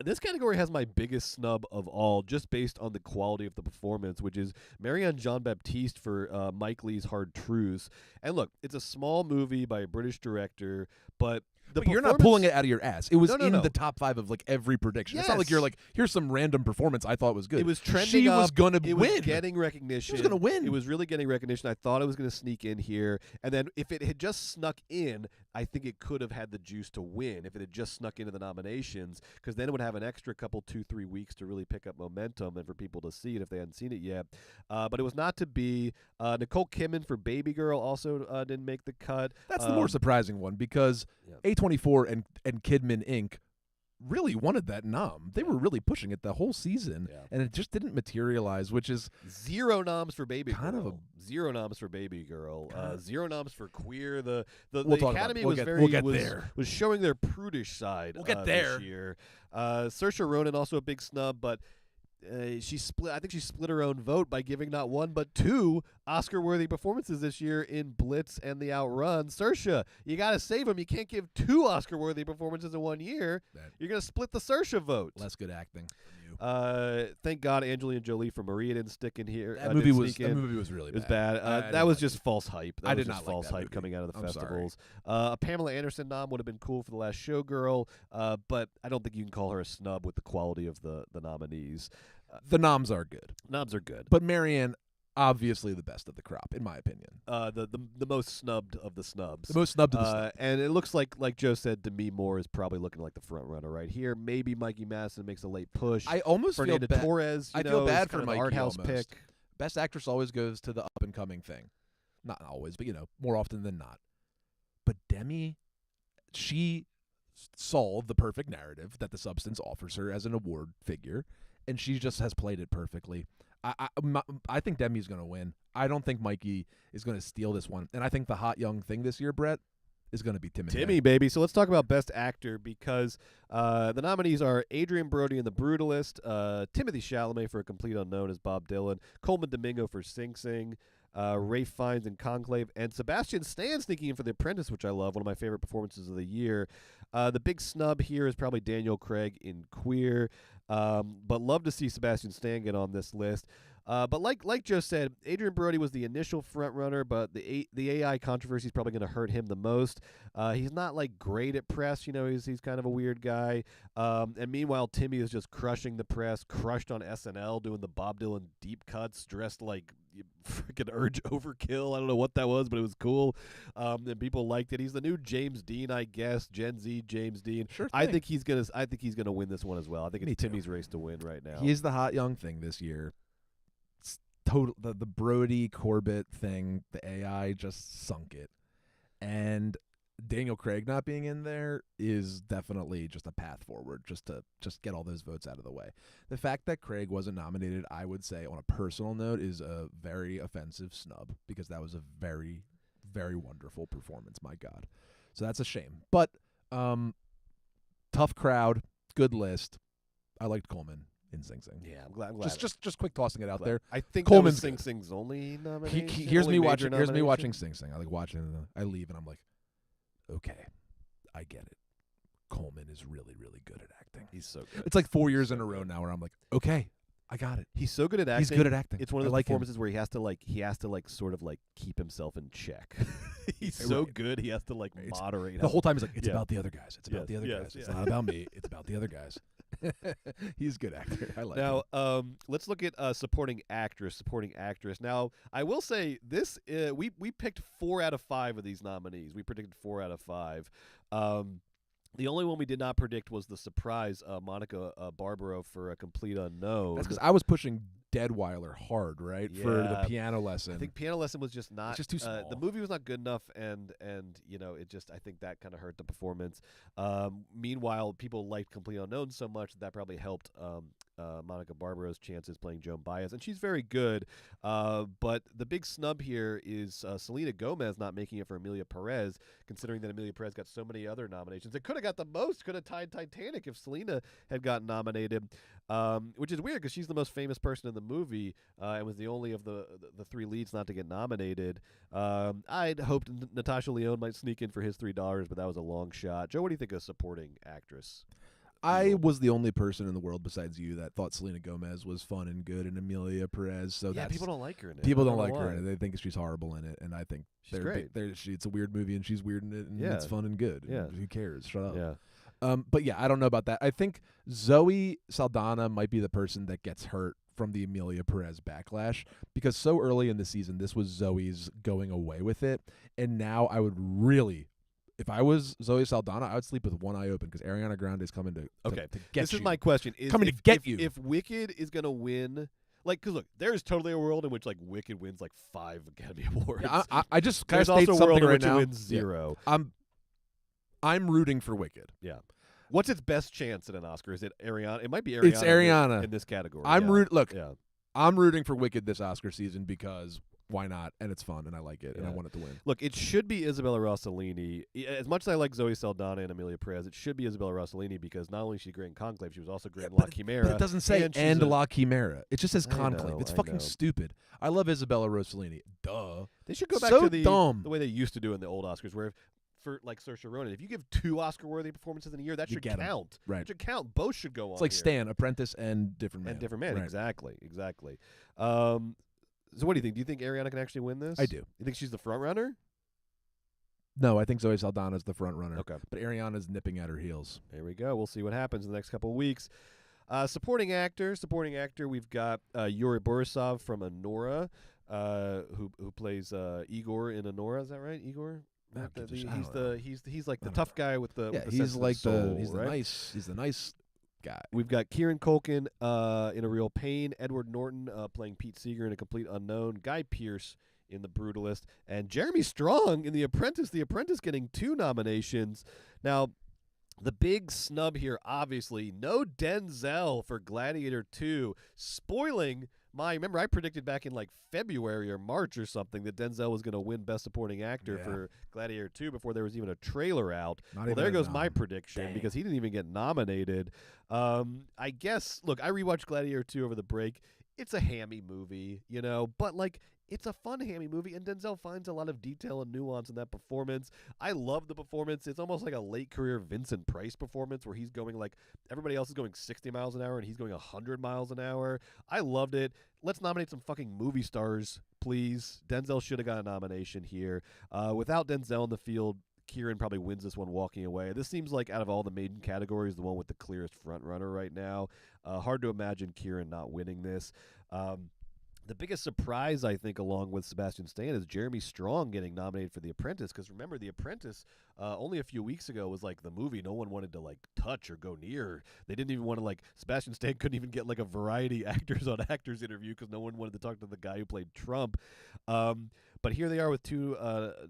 this category has my biggest snub of all, just based on the quality of the performance, which is Marianne Jean-Baptiste for Mike Leigh's Hard Truths. And look, it's a small movie by a British director, but you're not pulling it out of your ass. It was in no. the top 5 of like every prediction. Yes. It's not like you're like, here's some random performance I thought was good. It was trending She up. was going to win. It was getting recognition. She was going to win. It was really getting recognition. I thought it was going to sneak in here. And then if it had just snuck in, I think it could have had the juice to win if it had just snuck into the nominations, because then it would have an extra couple 2-3 weeks to really pick up momentum and for people to see it if they hadn't seen it yet. But it was not to be. Nicole Kidman for Baby Girl also didn't make the cut. That's the more surprising one because A24 and Kidman Inc. really wanted that nom. They were really pushing it the whole season, and it just didn't materialize, which is 0 noms for Baby Girl. Kind of a 0 noms for Baby Girl. 0 noms for Queer. The Academy was showing their prudish side. We'll get there this year. Saoirse Ronan also a big snub, but she split. I think she split her own vote by giving not 1 but 2 Oscar-worthy performances this year in Blitz and The Outrun. Saoirse, you got to save them. You can't give 2 Oscar-worthy performances in 1 year. You're going to split the Saoirse vote. Less good acting. Thank God Angelina Jolie for Maria didn't stick in here. That movie was really bad. It was bad. That was just false hype. I did not false like that hype movie. coming out of the I'm festivals. A Pamela Anderson nom would have been cool for The Last Showgirl, but I don't think you can call her a snub with the quality of the nominees. The noms are good. Noms are good. But Marianne, obviously the best of the crop, in my opinion. The most snubbed of the snubs. The most snubbed of the snubs. And it looks like Joe said, Demi Moore is probably looking like the front runner right here. Maybe Mikey Madison makes a late push. I almost Fernanda feel bad. Torres, I feel bad for the Mikey art house almost. pick. Best actress always goes to the up and coming thing. Not always, but more often than not. But Demi, she saw the perfect narrative that The Substance offers her as an award figure, and she just has played it perfectly. I think Demi's going to win. I don't think Mikey is going to steal this one. And I think the hot young thing this year, Brett, is going to be Timmy. Timmy, baby. So let's talk about Best Actor because the nominees are Adrian Brody in The Brutalist, Timothy Chalamet for A Complete Unknown as Bob Dylan, Coleman Domingo for Sing Sing, Ralph Fiennes in Conclave, and Sebastian Stan sneaking in for The Apprentice, which I love, one of my favorite performances of the year. The big snub here is probably Daniel Craig in Queer, but love to see Sebastian Stan get on this list. But like Joe said, Adrian Brody was the initial front runner, but the AI controversy is probably going to hurt him the most. He's not great at press, he's kind of a weird guy. And meanwhile, Timmy is just crushing the press, crushed on SNL, doing the Bob Dylan deep cuts, dressed like freaking Urge Overkill. I don't know what that was, but it was cool. And people liked it. He's the new James Dean, I guess. Gen Z James Dean. Sure thing. I think he's gonna win this one as well. I think it's Timmy's race to win right now. He's the hot young thing this year. Total the Brody Corbett thing, the AI just sunk it, and Daniel Craig not being in there is definitely just a path forward, just to get all those votes out of the way. The fact that Craig wasn't nominated, I would say, on a personal note, is a very offensive snub because that was a very, very wonderful performance. My God, so that's a shame. But tough crowd, good list. I liked Coleman in Sing Sing. Yeah, I'm glad. Just quick tossing it out there. I think Coleman's Sing Sing's only nomination. Here's me watching. Here's me nomination? watching Sing Sing. I watching it. I leave and I'm like, okay, I get it. Coleman is really, really good at acting. He's so good. It's 4 years in a row now where I'm like, okay, I got it. He's so good at acting. He's good at acting. It's one of those like performances where he has to sort of keep himself in check. He's so good. He has to moderate. The whole time he's like, it's about the other guys. It's about the other yes, guys. It's not about me. It's about the other guys. He's a good actor. I like him. Now, let's look at supporting actress. Now, I will say this: we picked 4 out of 5 of these nominees. We predicted 4 out of 5. The only one we did not predict was the surprise Monica Barbaro for A Complete Unknown. That's because I was pushing Deadweiler hard, right, for the piano lesson. I think piano lesson was just not. It's just too small. The movie was not good enough, and it just, I think that kind of hurt the performance. Meanwhile, people liked Complete Unknown so much that probably helped Monica Barbaro's chances playing Joan Baez, and she's very good. But the big snub here is Selena Gomez not making it for Emilia Perez, considering that Emilia Perez got so many other nominations. It could have got the most, could have tied Titanic if Selena had gotten nominated, which is weird because she's the most famous person in the movie and was the only of the 3 leads not to get nominated. I'd hoped Natasha Lyonne might sneak in for his $3, but that was a long shot. Joe, what do you think of supporting actress? I was the only person in the world besides you that thought Selena Gomez was fun and good in Emilia Perez. So yeah, people don't like her in it. People don't like her in it. They think she's horrible in it, and I think she's great. It's a weird movie, and she's weird in it, and it's fun and good. Yeah. Who cares? Shut up. Yeah. But yeah, I don't know about that. I think Zoe Saldana might be the person that gets hurt from the Emilia Perez backlash because so early in the season, this was Zoe's going away with it, and now I would really. If I was Zoe Saldana, I would sleep with one eye open because Ariana Grande is coming to get this you. is my question. Coming to get you. If Wicked is going to win, because look, there is totally a world in which Wicked wins 5 Academy Awards. Yeah, I just kind There's of also state a world something in right which now. it wins 0. Yeah. I'm rooting for Wicked. Yeah. What's its best chance at an Oscar? Is it Ariana? It might be Ariana. It's Ariana in this category. Look, yeah. I'm rooting for Wicked this Oscar season because why not? And it's fun, and I like it, and I want it to win. Look, it should be Isabella Rossellini. As much as I like Zoe Saldana and Emilia Perez, it should be Isabella Rossellini because not only is she great in Conclave, she was also great in La Chimera. But it doesn't say and La Chimera. It just says I Conclave. know, It's I fucking know. stupid. I love Isabella Rossellini. Duh. They should go back So to dumb. the way they used to do in the old Oscars, where for Saoirse Ronan, if you give 2 Oscar-worthy performances in a year, that should get 'em. count. Right. It should count. Both should go on. It's like here. Stan, Apprentice, and Different Man. And Different Man. Right. Exactly. So what do you think? Do you think Ariana can actually win this? I do. You think she's the front runner? No, I think Zoe Saldana's the front runner. Okay. But Ariana's nipping at her heels. There we go. We'll see what happens in the next couple of weeks. Supporting actor, we've got Yuri Borisov from Anora. who plays Igor in Anora. Is that right, Igor? He's like the tough guy with the he's like soul, he's right? the nice guy. We've got Kieran Culkin in A Real Pain, Edward Norton playing Pete Seeger in A Complete Unknown, Guy Pearce in The Brutalist, and Jeremy Strong in The Apprentice. The Apprentice getting 2 nominations. Now, the big snub here, obviously, no Denzel for Gladiator 2, spoiling remember I predicted back in like February or March or something that Denzel was going to win Best Supporting Actor for Gladiator 2 before there was even a trailer out. Well, there goes my prediction because he didn't even get nominated. I guess, look, I rewatched Gladiator 2 over the break. It's a hammy movie, but like it's a fun hammy movie, and Denzel finds a lot of detail and nuance in that performance. I love the performance. It's almost like a late career Vincent Price performance where he's going like everybody else is going 60 miles an hour and he's going 100 miles an hour. I loved it. Let's nominate some fucking movie stars, please. Denzel should have got a nomination here. Without Denzel in the field, Kieran probably wins this one walking away. This seems like out of all the maiden categories, the one with the clearest front runner right now. Hard to imagine Kieran not winning this. The biggest surprise, I think, along with Sebastian Stan, is Jeremy Strong getting nominated for The Apprentice. Because remember, The Apprentice only a few weeks ago was like the movie no one wanted to like touch or go near. They didn't even want to like Sebastian Stan couldn't even get like a Variety Actors on Actors interview because no one wanted to talk to the guy who played Trump. But here they are with 2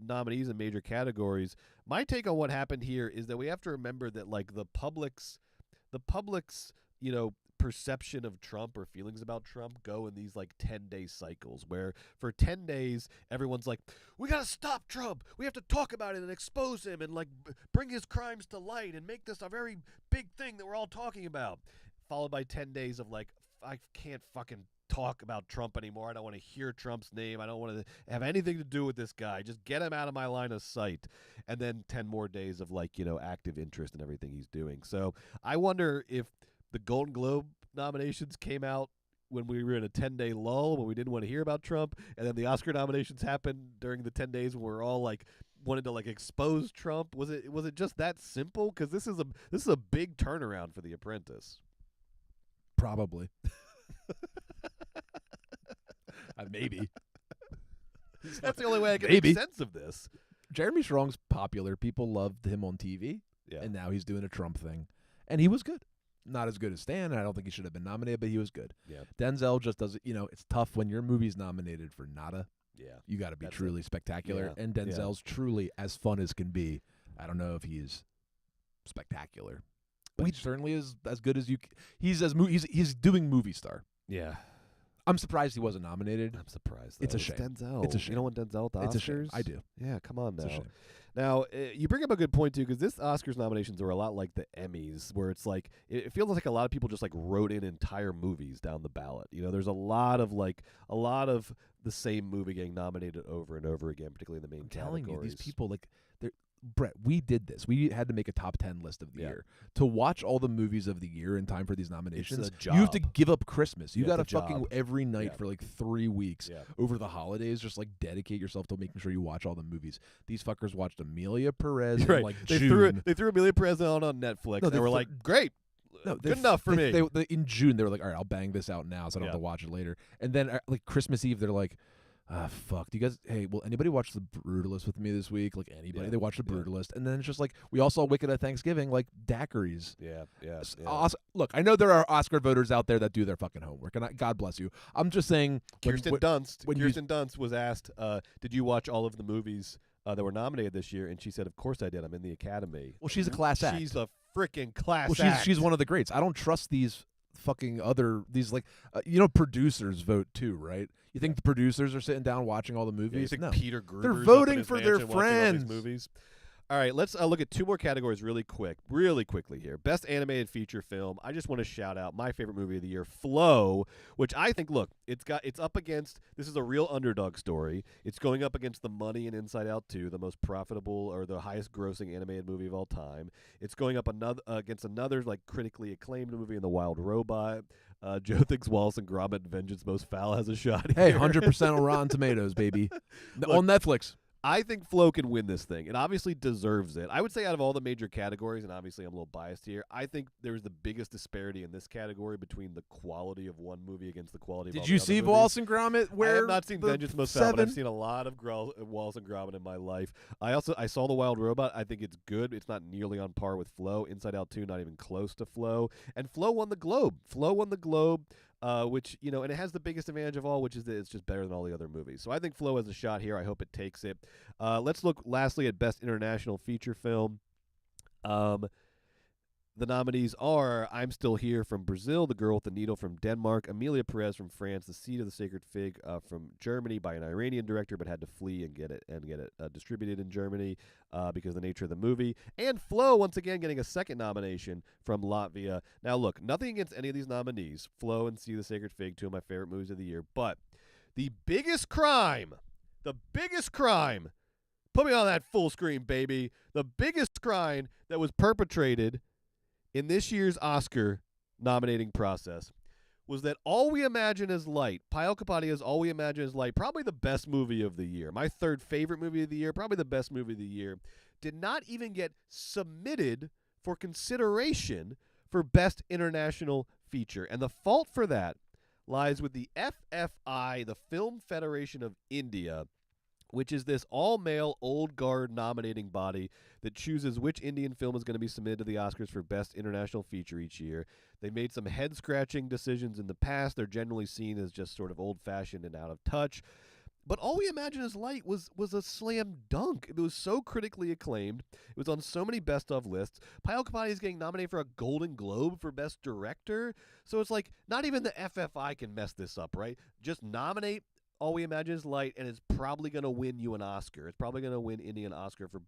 nominees in major categories. My take on what happened here is that we have to remember that like the public's perception of Trump or feelings about Trump go in these like 10-day cycles where for 10 days everyone's like, we got to stop Trump. We have to talk about it and expose him and like bring his crimes to light and make this a very big thing that we're all talking about. Followed by 10 days of like, I can't fucking talk about Trump anymore. I don't want to hear Trump's name. I don't want to have anything to do with this guy. Just get him out of my line of sight. And then 10 more days of like, active interest in everything he's doing. So I wonder if the Golden Globe nominations came out when we were in a 10-day lull, when we didn't want to hear about Trump, and then the Oscar nominations happened during the 10 days when we're all like wanted to like expose Trump. Was it just that simple? Because this is a big turnaround for The Apprentice. Probably. Maybe. That's the only way I can make sense of this. Jeremy Strong's popular. People loved him on TV, and now he's doing a Trump thing, and he was good. Not as good as Stan. I don't think he should have been nominated, but he was good. Yeah. Denzel just doesn't. It's tough when your movie's nominated for nada. Yeah. You got to be truly spectacular, and Denzel's truly as fun as can be. I don't know if he's spectacular, but he certainly is as good as you. He's doing movie star. Yeah. I'm surprised he wasn't nominated. I'm surprised. It's a shame. Denzel. It's a shame. You don't want Denzel at the Oscars? It's a shame. I do. Yeah, come on now. It's a shame. Now, you bring up a good point, too, because this Oscars nominations are a lot like the Emmys, where it's like, it feels like a lot of people just like wrote in entire movies down the ballot. There's a lot of the same movie getting nominated over and over again, particularly in the main categories. Telling you, these people, Brett, we did this. We had to make a top 10 list of the year. To watch all the movies of the year in time for these nominations, it's a job. You have to give up Christmas. You got to it's a fucking job. every night for like 3 weeks Yeah. over the holidays, just like dedicate yourself to making sure you watch all the movies. These fuckers watched Amelia Perez in like June. They threw Amelia Perez on Netflix. No, they were like, great. Good enough for me. In June, they were like, all right, I'll bang this out now so I don't have to watch it later. And then like Christmas Eve, they're like, fuck. Do you guys? Hey, will anybody watch The Brutalist with me this week? Like anybody? Yeah. They watch The Brutalist, and then it's just like we all saw Wicked at Thanksgiving, like daiquiris. Yeah. Look, I know there are Oscar voters out there that do their fucking homework, and God bless you. I'm just saying. Kirsten Dunst was asked, "Did you watch all of the movies that were nominated this year?" And she said, "Of course I did. I'm in the Academy." Well, she's a class act. She's a freaking class act. Act. She's one of the greats. I don't trust these fucking producers vote too, right? You think the producers are sitting down watching all the movies? You think No. Peter Gruber's They're up in voting his for their mansion watching all these friends. movies? All right, let's look at 2 more categories really quickly here. Best Animated Feature Film. I just want to shout out my favorite movie of the year, Flow, which I think, look, it's up against, this is a real underdog story. It's going up against The Money and Inside Out 2, the most profitable or the highest grossing animated movie of all time. It's going up against another like critically acclaimed movie in The Wild Robot. Joe thinks Wallace and Gromit: Vengeance Most Foul has a shot. Hey, 100% on Rotten Tomatoes, baby. On Netflix. I think Flo can win this thing. It obviously deserves it. I would say out of all the major categories, and obviously I'm a little biased here, I think there's the biggest disparity in this category between the quality of one movie against the quality of all Did the you other see movies. Wallace and Gromit? I have not seen Vengeance Must Fell, but I've seen a lot of Wallace and Gromit in my life. I saw The Wild Robot. I think it's good. It's not nearly on par with Flo. Inside Out 2, not even close to Flo. And Flo won the Globe. Which, and it has the biggest advantage of all, which is that it's just better than all the other movies. So I think Flo has a shot here. I hope it takes it. Let's look lastly at Best International Feature Film. The nominees are I'm Still Here from Brazil, The Girl with the Needle from Denmark, Amelia Perez from France, The Seed of the Sacred Fig from Germany by an Iranian director, but had to flee and get it distributed in Germany because of the nature of the movie. And Flo, once again, getting a second nomination from Latvia. Now, look, nothing against any of these nominees. Flo and Seed of the Sacred Fig, two of my favorite movies of the year. But the biggest crime, put me on that full screen, baby. The biggest crime that was perpetrated in this year's Oscar nominating process was that All We Imagine Is Light, Payal Kapadia's All We Imagine Is Light, probably the best movie of the year, my third favorite movie of the year, probably the best movie of the year, did not even get submitted for consideration for Best International Feature. And the fault for that lies with the FFI, the Film Federation of India, which is this all-male, old-guard nominating body that chooses which Indian film is going to be submitted to the Oscars for Best International Feature each year. They made some head-scratching decisions in the past. They're generally seen as just sort of old-fashioned and out of touch. But All We Imagine Is Light was a slam dunk. It was so critically acclaimed. It was on so many best-of lists. Payal Kapadia is getting nominated for a Golden Globe for Best Director. So it's like not even the FFI can mess this up, right? Just nominate All We Imagine Is Light, and it's probably going to win you an Oscar. It's probably going to win India an Oscar for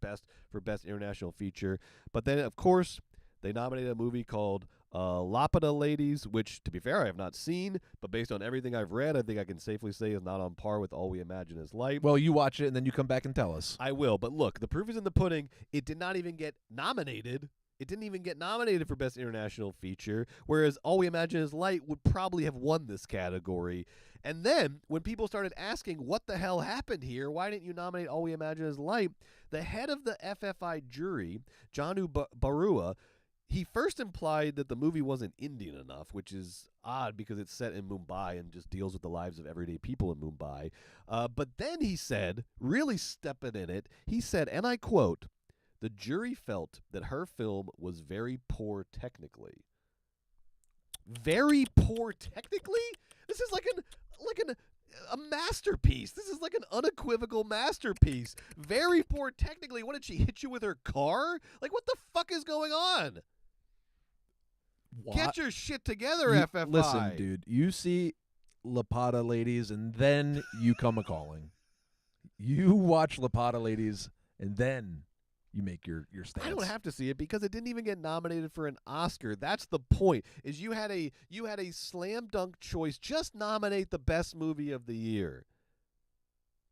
best international feature. But then, of course, they nominated a movie called Lapida Ladies, which, to be fair, I have not seen, but based on everything I've read, I think I can safely say is not on par with All We Imagine Is Light. Well, you watch it, and then you come back and tell us. I will, but look, the proof is in the pudding. It did not even get nominated. It didn't even get nominated for Best International Feature, whereas All We Imagine Is Light would probably have won this category. And then, when people started asking, what the hell happened here? Why didn't you nominate All We Imagine Is Light? The head of the FFI jury, Janu Barua, he first implied that the movie wasn't Indian enough, which is odd because it's set in Mumbai and just deals with the lives of everyday people in Mumbai. But then he said, really stepping in it, he said, and I quote, "The jury felt that her film was very poor technically." Very poor technically? This is like a masterpiece. This is like an unequivocal masterpiece. Very poor technically. What, did she hit you with her car? Like, what the fuck is going on? What? Get your shit together, FFI. Listen, dude, you see Lapida Ladies, and then you come a-calling. You watch Lapida Ladies, and then you make your stance. I don't have to see it because it didn't even get nominated for an Oscar. That's the point. Is you had a slam dunk choice. Just nominate the best movie of the year,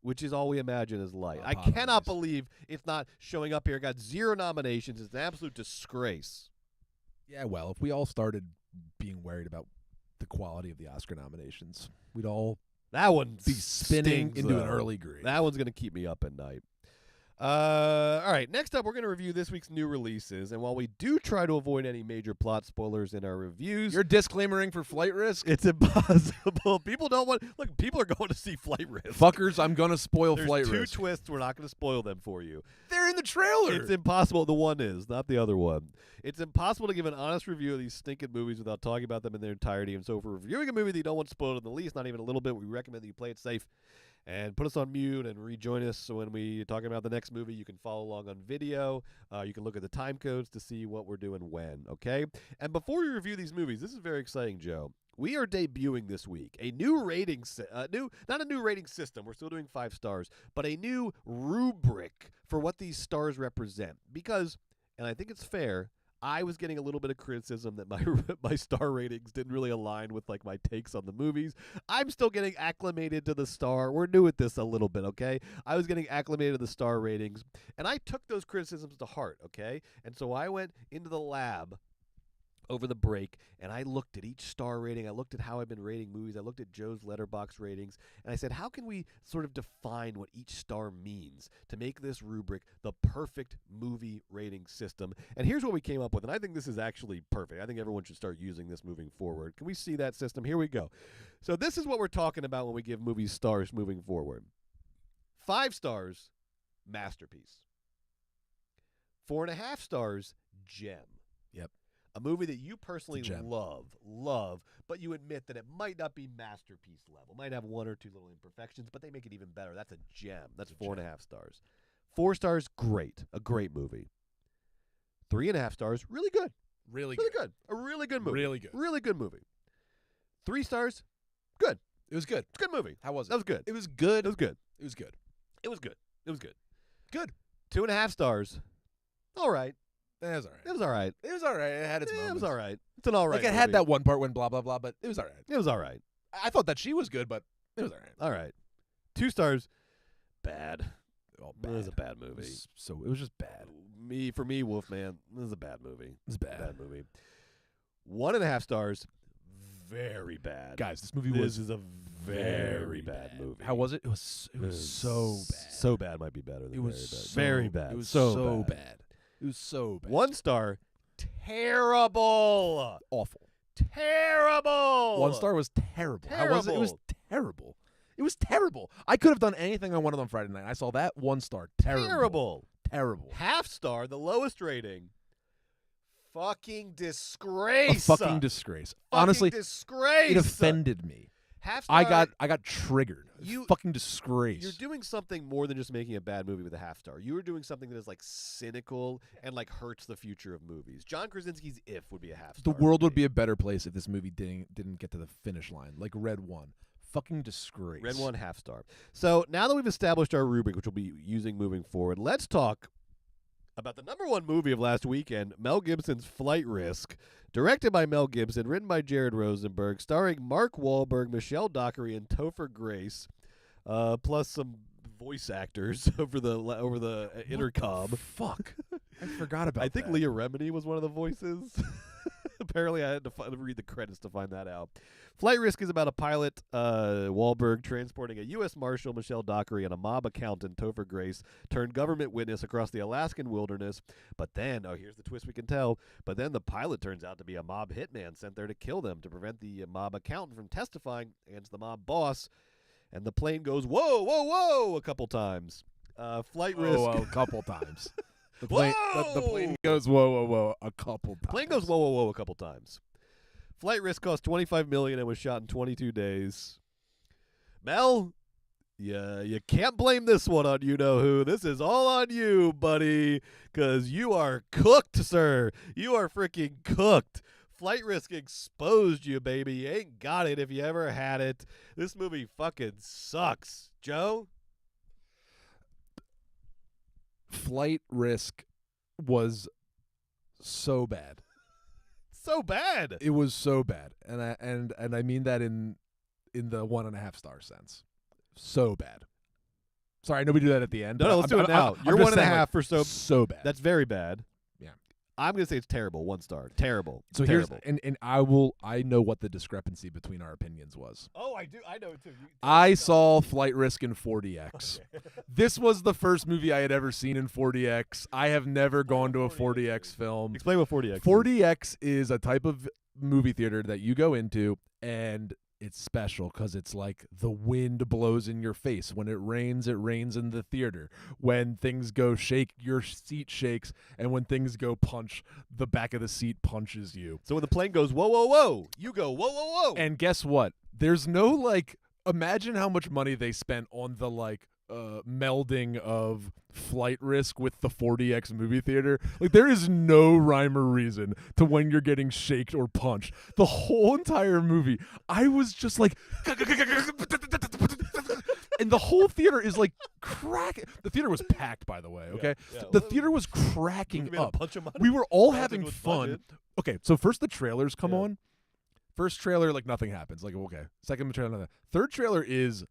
which is All We Imagine Is Light. I cannot believe it's not showing up here. It got 0 nominations. It's an absolute disgrace. Yeah, well, if we all started being worried about the quality of the Oscar nominations, we'd all That one be spinning stings, into though. an early grave. That one's going to keep me up at night. All right, next up, we're going to review this week's new releases. And while we do try to avoid any major plot spoilers in our reviews, You're disclaimering for Flight Risk? it's impossible. People don't want. Look, people are going to see Flight Risk. Fuckers, I'm going to spoil There's Flight 2 Risk. twists. We're not going to spoil them for you. They're in the trailer. It's impossible. The one is, not the other one. It's impossible to give an honest review of these stinking movies without talking about them in their entirety. And so if we're reviewing a movie that you don't want spoiled in the least, not even a little bit, we recommend that you play it safe and put us on mute and rejoin us. So when we're talking about the next movie, you can follow along on video. You can look at the time codes to see what we're doing when, okay? And before we review these movies, this is very exciting, Joe. We are debuting this week a new rating not a new rating system. We're still doing 5 stars, but a new rubric for what these stars represent. Because, and I think it's fair, I was getting a little bit of criticism that my star ratings didn't really align with like my takes on the movies. I'm still getting acclimated to the star. We're new at this a little bit, okay? I was getting acclimated to the star ratings, and I took those criticisms to heart, okay? And so I went into the lab over the break, and I looked at each star rating. I looked at how I've been rating movies. I looked at Joe's Letterboxd ratings, and I said, how can we sort of define what each star means to make this rubric the perfect movie rating system? And here's what we came up with, and I think this is actually perfect. I think everyone should start using this moving forward. Can we see that system? Here we go. So this is what we're talking about when we give movies stars moving forward. 5 stars, masterpiece. 4.5 stars, gem. Yep. A movie that you personally gem. love, but you admit that it might not be masterpiece level. Might have 1 or 2 little imperfections, but they make it even better. That's a gem. That's 4.5 stars. 4 stars, great. A great movie. 3.5 stars, really good. Really good. A really good movie. Really good. Really good movie. 3 stars, good. It was good. It's a good movie. How was it? That was good. It was good. It was good. It was good. It was good. It was good. Good. 2.5 stars, all right. It was all right. It was all right. It was all right. It had its moments. It was all right. It's an all right Like, it movie. had that one part when blah, blah, blah, but it was all right. It was all right. I thought that she was good, but it was all right. All right. 2 stars, bad. Oh, It was a bad It movie. it was just bad. For me, Wolfman, this is a bad movie. It was bad. Bad movie. 1.5 stars, very bad. Guys, this movie This was is a very bad movie. How was it? It was so bad. So bad might be better than It was very bad. It was so bad. It was so bad. 1 star, terrible. Awful. Terrible. 1 star was terrible. How was it? It was terrible. It was terrible. I could have done anything I wanted on Friday night. I saw that 1 star. Terrible. Terrible. Half star, the lowest rating. Fucking disgrace. A fucking disgrace. Fucking Honestly, disgrace. it offended me. Half star. I got triggered. Fucking disgrace. You're doing something more than just making a bad movie with a half star. You are doing something that is like cynical and like hurts the future of movies. John Krasinski's If would be a half The star. world would be a better place if this movie didn't get to the finish line. Like Red 1. Fucking disgrace. Red 1 half star. So now that we've established our rubric, which we'll be using moving forward, let's talk about the number 1 movie of last weekend, Mel Gibson's Flight Risk, directed by Mel Gibson, written by Jared Rosenberg, starring Mark Wahlberg, Michelle Dockery, and Topher Grace, plus some voice actors over the intercom. Fuck. I forgot about that. I think Leah Remini was one of the voices. Apparently, I had to read the credits to find that out. Flight Risk is about a pilot, Wahlberg, transporting a U.S. Marshal, Michelle Dockery, and a mob accountant, Topher Grace, turned government witness across the Alaskan wilderness. But then, here's the twist we can tell, but then the pilot turns out to be a mob hitman sent there to kill them to prevent the mob accountant from testifying against the mob boss. And the plane goes, whoa, whoa, whoa, a couple times. Flight Risk. Whoa, a couple times. The plane goes whoa a couple times. Plane goes whoa a couple times. Flight Risk cost $25 million and was shot in 22 days. Mel, you can't blame this one on you-know-who. This is all on you, buddy, because you are cooked, sir. You are freaking cooked. Flight Risk exposed you, baby. You ain't got it if you ever had it. This movie fucking sucks. Joe? Flight Risk was so bad. So bad. It was so bad, and I mean that in the 1.5 star sense. So bad. Sorry, I know we do that at the end. No, let's do it now. You're 1.5 for so bad. That's very bad. Yeah. I'm gonna say it's terrible. 1 star. Terrible. So terrible. here's and I know what the discrepancy between our opinions was. Oh, I do. I know it too. I saw Flight Risk in 4DX. Okay. This was the first movie I had ever seen in 4DX. I have never gone to a 4DX film. Explain what 4DX is. 4DX is a type of movie theater that you go into, and it's special because it's like the wind blows in your face. When it rains in the theater. When things go shake, your seat shakes. And when things go punch, the back of the seat punches you. So when the plane goes, whoa, whoa, whoa, you go, whoa, whoa, whoa. And guess what? There's no, imagine how much money they spent on the, melding of Flight Risk with the 4DX movie theater. There is no rhyme or reason to when you're getting shaked or punched. The whole entire movie, I was just like, and the whole theater is cracking. The theater was packed, by the way. Okay, yeah. The theater was cracking up. Punch We were all having fun. Okay, so first the trailers come on. First trailer, nothing happens. Okay. Second trailer, nothing. Third trailer is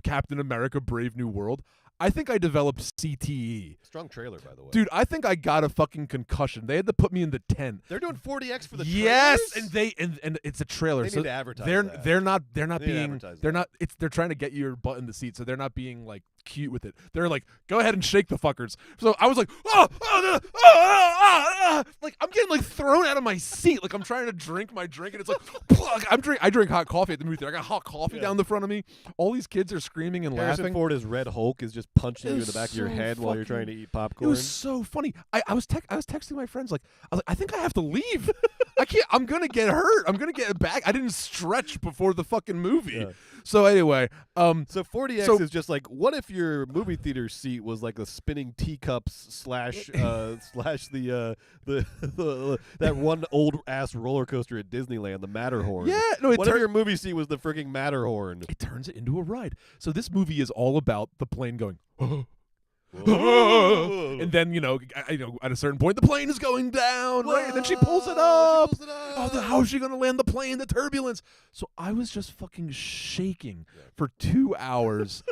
Captain America: Brave New World. I think I developed CTE. Strong trailer, by the way. Dude, I think I got a fucking concussion. They had to put me in the tent. They're doing 40X for the yes, trailers? and it's a trailer. They so need to advertise they're that. they're not They need to being advertise they're that. not it's they're trying to get your butt in the seat, so they're not being like cute with it. They're like, go ahead and shake the fuckers. So I was like, like I'm getting like thrown out of my seat. Like I'm trying to drink my drink, and it's like I drink hot coffee at the movie theater. I got hot coffee down the front of me. All these kids are screaming and Harrison laughing. Ford as Red Hulk is just punching you in was the back of your so head while you're fucking- trying to eat It popcorn. was so funny. I was texting my friends like I think I have to leave. I can't. I'm gonna get hurt. I'm gonna get back. I didn't stretch before the fucking movie. Yeah. So anyway, So 40X So- is just like, what if your movie theater seat was like a spinning teacups slash that one old ass roller coaster at Disneyland, the Matterhorn. yeah, no, it What if turns your movie seat was the freaking Matterhorn? it turns it into a ride. So this movie is all about the plane going. Whoa. And then at a certain point the plane is going down, right? And then she pulls it Whoa, up. she pulls it up. Oh, how is she gonna land the plane? The turbulence. So I was just fucking shaking for 2 hours.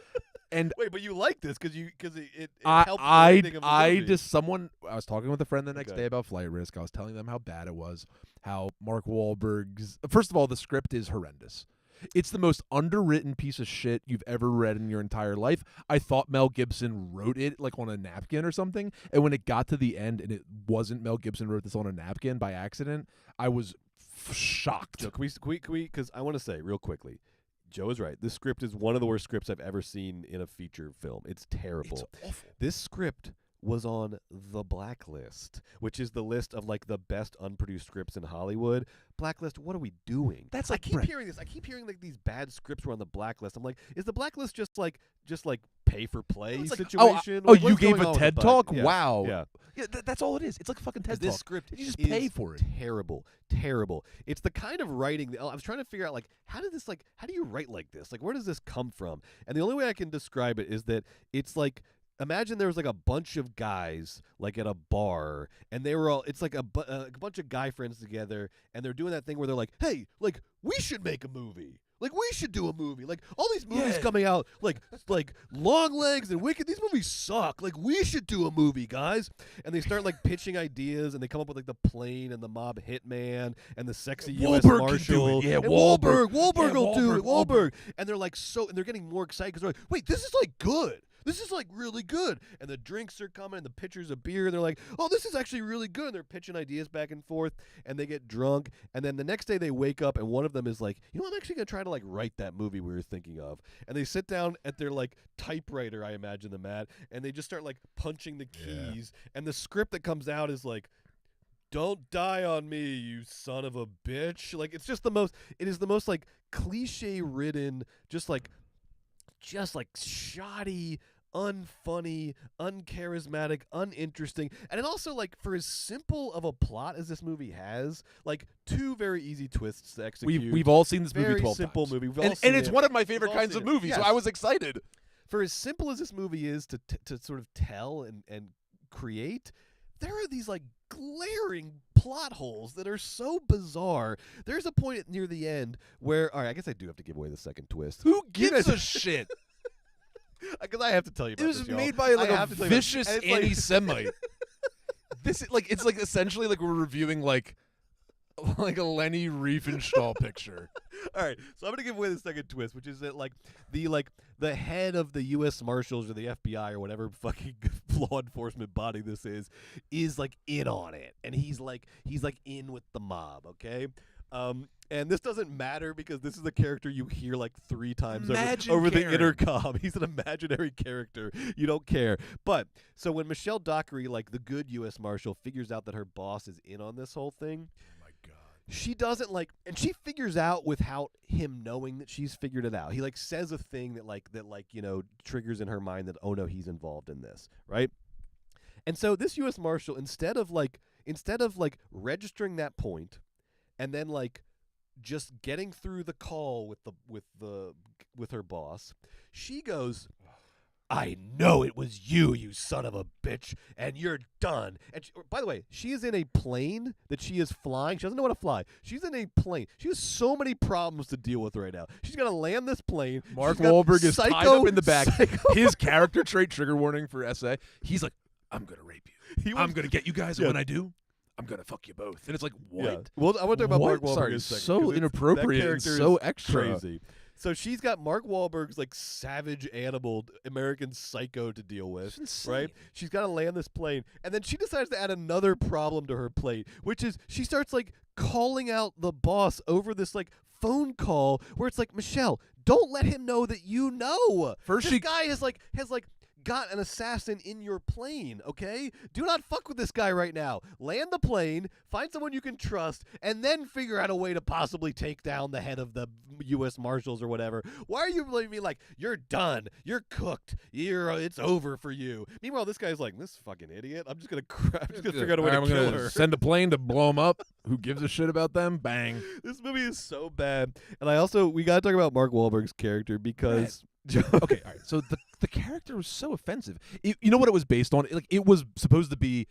And Wait, but you like this because it I helps the rating of the movie. I was talking with a friend the next Okay. day about Flight Risk. I was telling them how bad it was, how Mark Wahlberg's first of all, the script is horrendous. It's the most underwritten piece of shit you've ever read in your entire life. I thought Mel Gibson wrote it like on a napkin or something, and when it got to the end and it wasn't Mel Gibson wrote this on a napkin by accident, I was shocked. So can we? Because I want to say real quickly, Joe is right. This script is one of the worst scripts I've ever seen in a feature film. It's terrible. It's awful. This script was on the Blacklist, which is the list of like the best unproduced scripts in Hollywood. Blacklist, what are we doing? That's I like keep Brett. hearing this. I keep hearing like these bad scripts were on the Blacklist. I'm like, is the Blacklist just like pay for play It's like, situation? Oh, Like, you what's gave going a on with TED the talk? Black- Yeah. Wow. Yeah. Yeah, that's all it is. It's like a fucking TED This talk. script You just is pay for it. Terrible. It's the kind of writing that I was trying to figure out, like, how do you write like this? Like, where does this come from? And the only way I can describe it is that it's like, imagine there was like a bunch of guys like at a bar, and they were all, it's like a bunch of guy friends together, and they're doing that thing where they're like, hey, like, we should make a movie. Like, we should do a movie. Like, all these movies Yeah. coming out, like Long Legs and Wicked, these movies suck. Like, we should do a movie, guys. And they start, like, pitching ideas, and they come up with, like, the plane and the mob hitman and the sexy U.S. Wahlberg can do Marshal. it. Yeah, and Wahlberg. Wahlberg Yeah, will do it. Wahlberg. Wahlberg. And they're, like, and they're getting more excited because they're like, wait, this is, like, good. This is like really good. And the drinks are coming and the pitchers of beer. And they're like, oh, this is actually really good. And they're pitching ideas back and forth. And they get drunk. And then the next day they wake up and one of them is like, you know, I'm actually going to try to like write that movie we were thinking of. And they sit down at their like typewriter, I imagine them at. And they just start like punching the keys. And the script that comes out is like, don't die on me, you son of a bitch. Like, it is the most like cliche ridden, just like shoddy, unfunny, uncharismatic, uninteresting. And it also, like, for as simple of a plot as this movie has, like, two very easy twists to execute. We've all seen this movie very 12 simple times. movie. We've all And seen it's it. one of my We've favorite all kinds seen of it. movies, so Yes. I was excited. For as simple as this movie is to sort of tell and create, there are these like glaring plot holes that are so bizarre. There's a point near the end where, all right, I guess I do have to give away the second twist. Who gives a shit? Because I have to tell you about It was this, y'all. made by like I a have to tell you about- vicious and it's like- anti-Semite. This is like, it's like essentially like we're reviewing like a Lenny Riefenstahl picture. All right, so I'm gonna give away the second twist, which is that like the head of the U.S. Marshals or the FBI or whatever fucking law enforcement body this is like in on it, and he's like in with the mob, okay? And this doesn't matter because this is a character you hear like 3 times over the Karen. intercom. He's an imaginary character. You don't care. But so when Michelle Dockery, like the good U.S. Marshal, figures out that her boss is in on this whole thing, Oh my god. she doesn't like, and she figures out without him knowing that she's figured it out. He like says a thing that you know triggers in her mind that, oh no, he's involved in this, right? And so this U.S. Marshal, instead of registering that point, and then like just getting through the call with her boss, she goes, I know it was you, you son of a bitch, and you're done. And by the way, she is in a plane that she is flying. She doesn't know how to fly. She's in a plane. She has so many problems to deal with right now. She's got to land this plane. Mark She's got Wahlberg is tied up in the back. psycho- His character trait, trigger warning for SA, he's like, I'm going to rape you. I'm going to get you guys, and when I do, I'm going to fuck you both. And it's like, what? Yeah. Well, I want to talk about Mark Wahlberg Sorry, in a second. so inappropriate and so extra. Crazy. So she's got Mark Wahlberg's like savage animal American Psycho to deal with, right? She's got to land this plane, and then she decides to add another problem to her plate, which is she starts like calling out the boss over this like phone call where it's like, Michelle, don't let him know that you know. First this guy has got an assassin in your plane, okay? Do not fuck with this guy right now. Land the plane, find someone you can trust, and then figure out a way to possibly take down the head of the U.S. Marshals or whatever. Why are you blaming me like, you're done, you're cooked, it's over for you? Meanwhile, this guy's like, this fucking idiot, I'm just gonna figure out a way to kill her. Send a plane to blow him up. Who gives a shit about them? Bang. This movie is so bad. And we gotta talk about Mark Wahlberg's character because... Okay, all right. So the character was so offensive. You know what it was based on? Like it was supposed to be,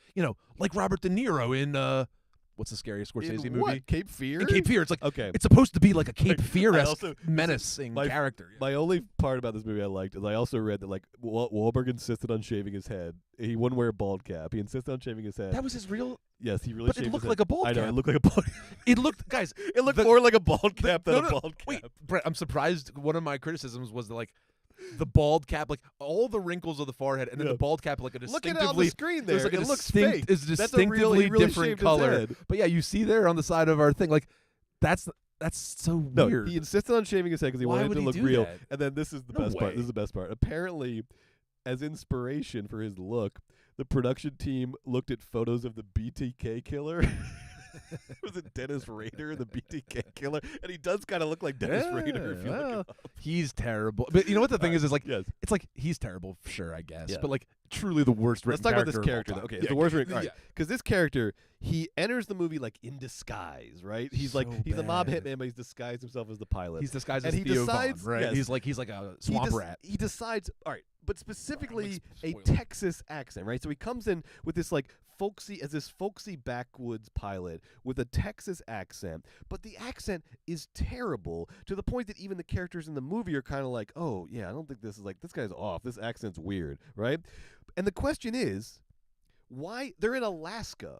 like Robert De Niro in what's the scariest Scorsese movie? What? Cape Fear? In Cape Fear. It's like okay. It's supposed to be like a Cape Fear-esque menacing character. My only part about this movie I liked is I also read that like Wahlberg insisted on shaving his head. He wouldn't wear a bald cap. He insisted on shaving his head. That was his real. Yes, he really. But shaved it looked his like head. a bald cap. I know it looked like a bald. It looked, guys. It looked more like a bald cap than a bald cap. Wait, Brett, I'm surprised. One of my criticisms was that, like, the bald cap, like all the wrinkles of the forehead, and then the bald cap, like a distinctively. Look at it on the screen there. Like it looks fake. It's That's distinctively he really different shaved his color. head. But yeah, you see there on the side of our thing, like that's so weird. He insisted on shaving his head because he wanted it to look real. That? And then this is the best part. This is the best part. Apparently, as inspiration for his look, the production team looked at photos of the BTK killer. Was it Dennis Rader, the BTK killer? And he does kind of look like Dennis Rader. If you look him up. He's terrible. But you know what the thing is like, yes. It's like he's terrible, sure, I guess. Yeah. But like truly the worst written character. Let's talk about this character character, though. Okay, yeah, the worst written. yeah. Right. Because this character, he enters the movie like in disguise, right? He's so like he's a mob bad. hitman, but he's disguised himself as the pilot. He's disguised and as he Theo decides, Von, right? yes. He's like a swamp rat. He decides, all right, but specifically a spoiler. Texas accent, right? So he comes in with this like folksy backwoods pilot with a Texas accent, but the accent is terrible to the point that even the characters in the movie are kind of like, oh yeah, I don't think this guy's off. This accent's weird, right? And the question is, why they're in Alaska?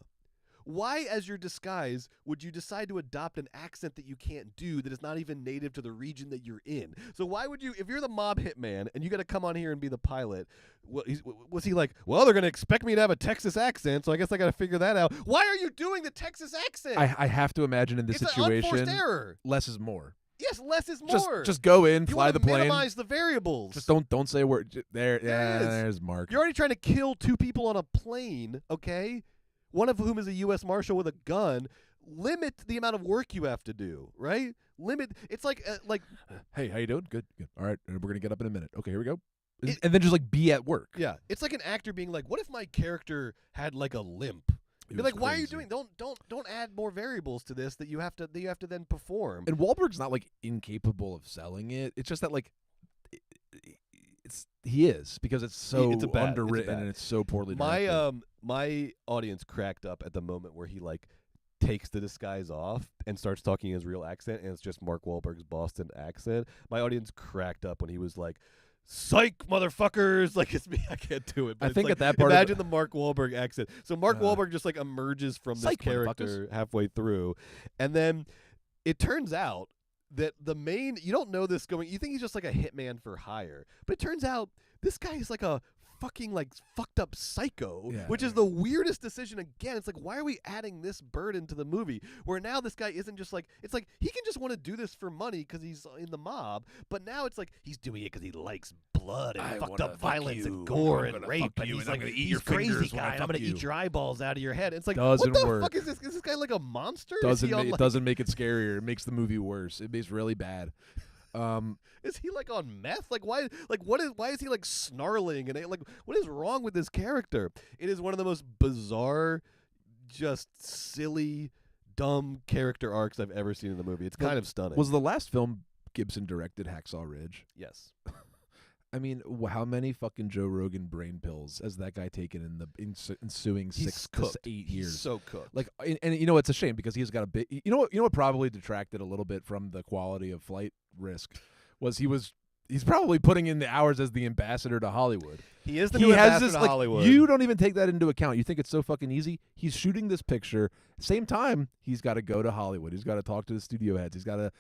Why, as your disguise, would you decide to adopt an accent that you can't do that is not even native to the region that you're in? So why would you, if you're the mob hitman and you got to come on here and be the pilot, was he like, well, they're going to expect me to have a Texas accent, so I guess I got to figure that out. Why are you doing the Texas accent? I have to imagine in this it's situation, an unforced error. less is more. Yes, less is more. Just go in, you fly the plane. Minimize the variables. Just don't say a word. There's Mark. You're already trying to kill two people on a plane, okay? One of whom is a U.S. Marshal with a gun. Limit the amount of work you have to do, right? Limit. It's like. Hey, how you doing? Good. All right, we're gonna get up in a minute. Okay, here we go. And then just like be at work. Yeah, it's like an actor being like, "What if my character had like a limp?" Be like, "Why are you doing? Don't add more variables to this that you have to then perform." And Wahlberg's not like incapable of selling it. It's just that like. He is because it's so underwritten and it's so poorly directed. My audience cracked up at the moment where he like takes the disguise off and starts talking his real accent, and it's just Mark Wahlberg's Boston accent. My audience cracked up when he was like, "Psych, motherfuckers!" Like it's me, I can't do it. But I it's think like, at that part, imagine the Mark Wahlberg accent. So Mark Wahlberg just like emerges from this character halfway through, and then it turns out that you don't know this going, you think he's just like a hitman for hire, but it turns out this guy is like a fucking like fucked up psycho, which is the weirdest decision. Again, it's like, why are we adding this burden to the movie where now this guy isn't just like, it's like he can just want to do this for money because he's in the mob, but now it's like he's doing it because he likes blood and fucked up violence and gore and rape, and he's like, he's crazy guy, I'm gonna eat your eyeballs out of your head. It's like, what the fuck is this? Is this guy like a monster? It doesn't make it scarier. It makes the movie worse. It makes really bad. Is he like on meth? Like why? Like why is he like snarling and like what is wrong with this character? It is one of the most bizarre, just silly, dumb character arcs I've ever seen in the movie. It's kind of stunning. Was the last film Gibson directed Hacksaw Ridge? Yes. I mean, how many fucking Joe Rogan brain pills has that guy taken in the ensuing He's 6 cooked. to 8 years? He's so cooked. Like, and you know, it's a shame because he's got a bit. You know what probably detracted a little bit from the quality of Flight Risk was he's probably putting in the hours as the ambassador to Hollywood. He is the new ambassador to like, Hollywood. You don't even take that into account. You think it's so fucking easy. He's shooting this picture. Same time, he's got to go to Hollywood. He's got to talk to the studio heads. He's got to,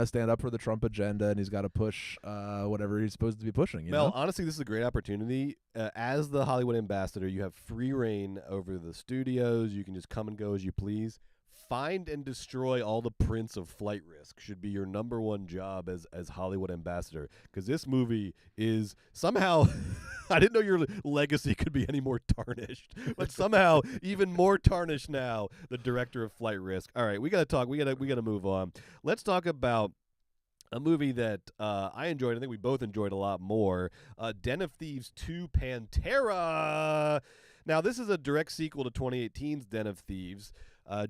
stand up for the Trump agenda, and he's got to push whatever he's supposed to be pushing. You Mel, know? honestly, this is a great opportunity. As the Hollywood ambassador, you have free reign over the studios. You can just come and go as you please. Find and destroy all the prints of Flight Risk should be your number one job as Hollywood ambassador, because this movie is somehow I didn't know your legacy could be any more tarnished, but somehow even more tarnished now, the director of Flight Risk. All right, we got to move on. Let's talk about a movie that I enjoyed. I think we both enjoyed a lot more. Den of Thieves 2 Pantera. Now, this is a direct sequel to 2018's Den of Thieves.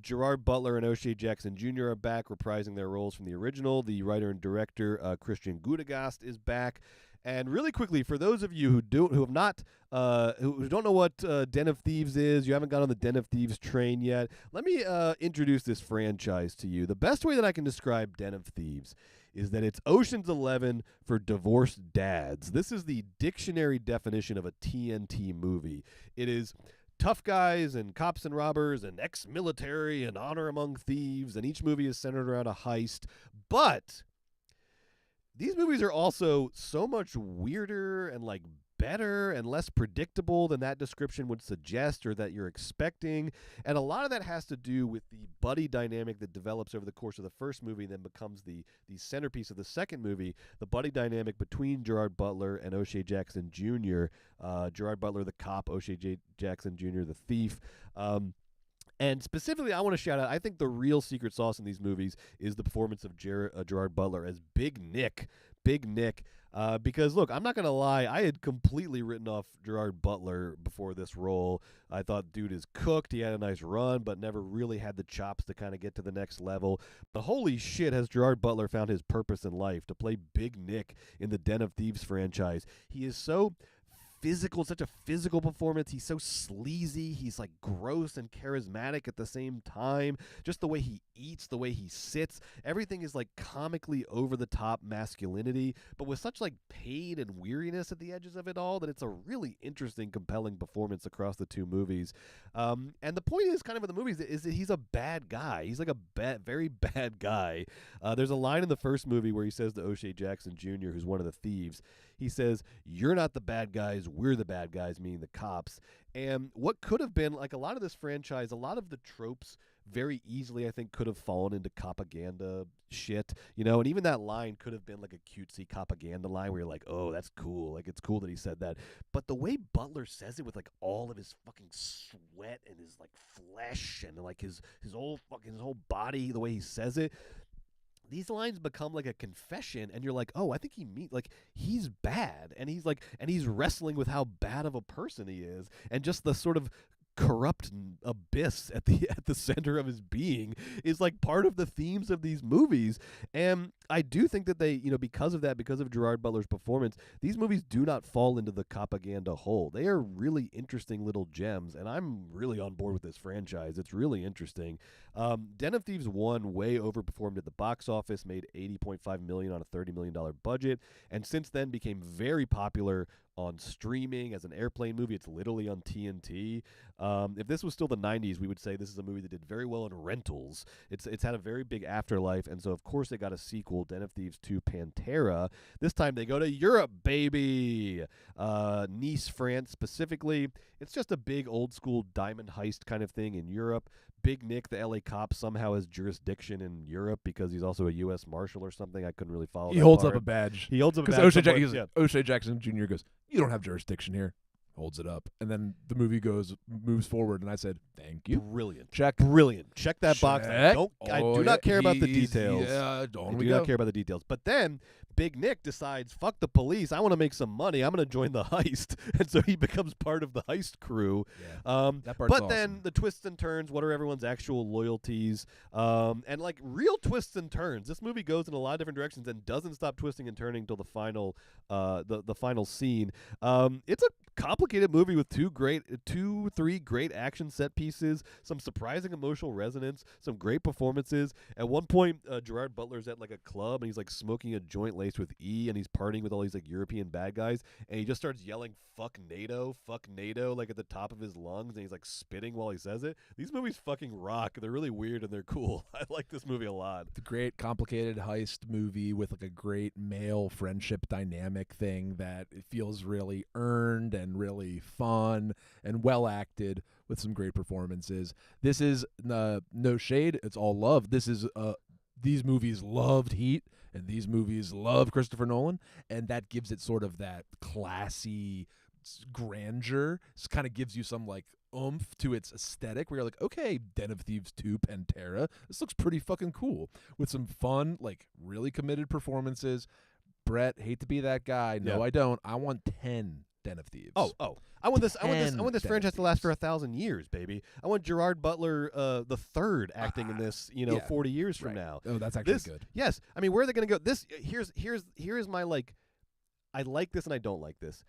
Gerard Butler and O'Shea Jackson Jr. are back, reprising their roles from the original. The writer and director Christian Gudegast is back. And really quickly, for those of you who don't know what Den of Thieves is, you haven't got on the Den of Thieves train yet, let me introduce this franchise to you. The best way that I can describe Den of Thieves is that it's Ocean's 11 for divorced dads. This is the dictionary definition of a TNT movie. It is tough guys and cops and robbers and ex-military and honor among thieves, and each movie is centered around a heist. But these movies are also so much weirder and like better and less predictable than that description would suggest or that you're expecting. And a lot of that has to do with the buddy dynamic that develops over the course of the first movie and then becomes the centerpiece of the second movie, the buddy dynamic between Gerard Butler and O'Shea Jackson Jr. Gerard Butler, the cop, O'Shea Jackson Jr., the thief. And specifically, I want to shout out, I think the real secret sauce in these movies is the performance of Gerard Butler as Big Nick. Because, look, I'm not going to lie, I had completely written off Gerard Butler before this role. I thought dude is cooked. He had a nice run, but never really had the chops to kind of get to the next level. But holy shit, has Gerard Butler found his purpose in life to play Big Nick in the Den of Thieves franchise. He is so physical, such a physical performance. He's so sleazy. He's like gross and charismatic at the same time. Just the way he eats, the way he sits, everything is like comically over the top masculinity, but with such like pain and weariness at the edges of it all that it's a really interesting, compelling performance across the two movies. And the point is kind of in the movies is that he's a bad guy. He's like a very bad guy. There's a line in the first movie where he says to O'Shea Jackson Jr., who's one of the thieves, he says, "You're not the bad guys, we're the bad guys," meaning the cops. And what could have been, like a lot of this franchise, a lot of the tropes very easily, I think, could have fallen into propaganda shit, and even that line could have been like a cutesy propaganda line where you're like, oh, that's cool. Like, it's cool that he said that. But the way Butler says it with like all of his fucking sweat and his like flesh and like his whole body, the way he says it, these lines become like a confession, and you're like, oh, I think he's bad, and he's wrestling with how bad of a person he is, and just the sort of corrupt abyss at the center of his being is like part of the themes of these movies. And I do think that they, because of that, because of Gerard Butler's performance, these movies do not fall into the propaganda hole. They are really interesting little gems, and I'm really on board with this franchise. It's really interesting. Den of Thieves 1 way overperformed at the box office, made $80.5 million on a $30 million budget, and since then became very popular on streaming as an airplane movie. It's literally on TNT. If this was still the 90s, we would say this is a movie that did very well in rentals. It's had a very big afterlife, and so of course they got a sequel, Den of Thieves 2 Pantera. This time they go to Europe, baby! Nice, France specifically. It's just a big old school diamond heist kind of thing in Europe. Big Nick, the LA cop, somehow has jurisdiction in Europe because he's also a U.S. Marshal or something. I couldn't really follow that He holds part. up a badge. He holds up a badge. O'Shea Jackson Jr. goes, "You don't have jurisdiction here." holds it up, and then the movie moves forward, and I said, "Thank you, Brilliant. check, Brilliant. Check that box. I do not care about the he's- details. Yeah, I don't do we not go? care about the details. But then Big Nick decides, fuck the police. I want to make some money. I'm going to join the heist. And so he becomes part of the heist crew. Yeah. That part's But awesome. then the twists and turns, what are everyone's actual loyalties? And like real twists and turns. This movie goes in a lot of different directions and doesn't stop twisting and turning till the final the final scene. It's a complicated movie with three great action set pieces, some surprising emotional resonance, some great performances. At one point, Gerard Butler's at like a club and he's like smoking a joint laced with E, and he's partying with all these like European bad guys, and he just starts yelling fuck NATO, like at the top of his lungs, and he's like spitting while he says it. These movies fucking rock. They're really weird and they're cool. I like this movie a lot. It's a great complicated heist movie with like a great male friendship dynamic thing that it feels really earned and really fun and well acted with some great performances. This is no shade, it's all love. This is these movies loved Heat, and these movies love Christopher Nolan, and that gives it sort of that classy grandeur. It kind of gives you some like oomph to its aesthetic where you're like, okay, Den of Thieves 2 Pantera, this looks pretty fucking cool, with some fun, like really committed performances. Brett, hate to be that guy. No, Yeah. I don't. I want 10 Den of Thieves. Oh. I want this franchise to last for Thieves. 1,000 years, baby. I want Gerard Butler the third acting in this, yeah. 40 years from Right. now. Oh, that's actually This, good. yes. I mean, where are they going to go? This here's my like, I like this and I don't like this.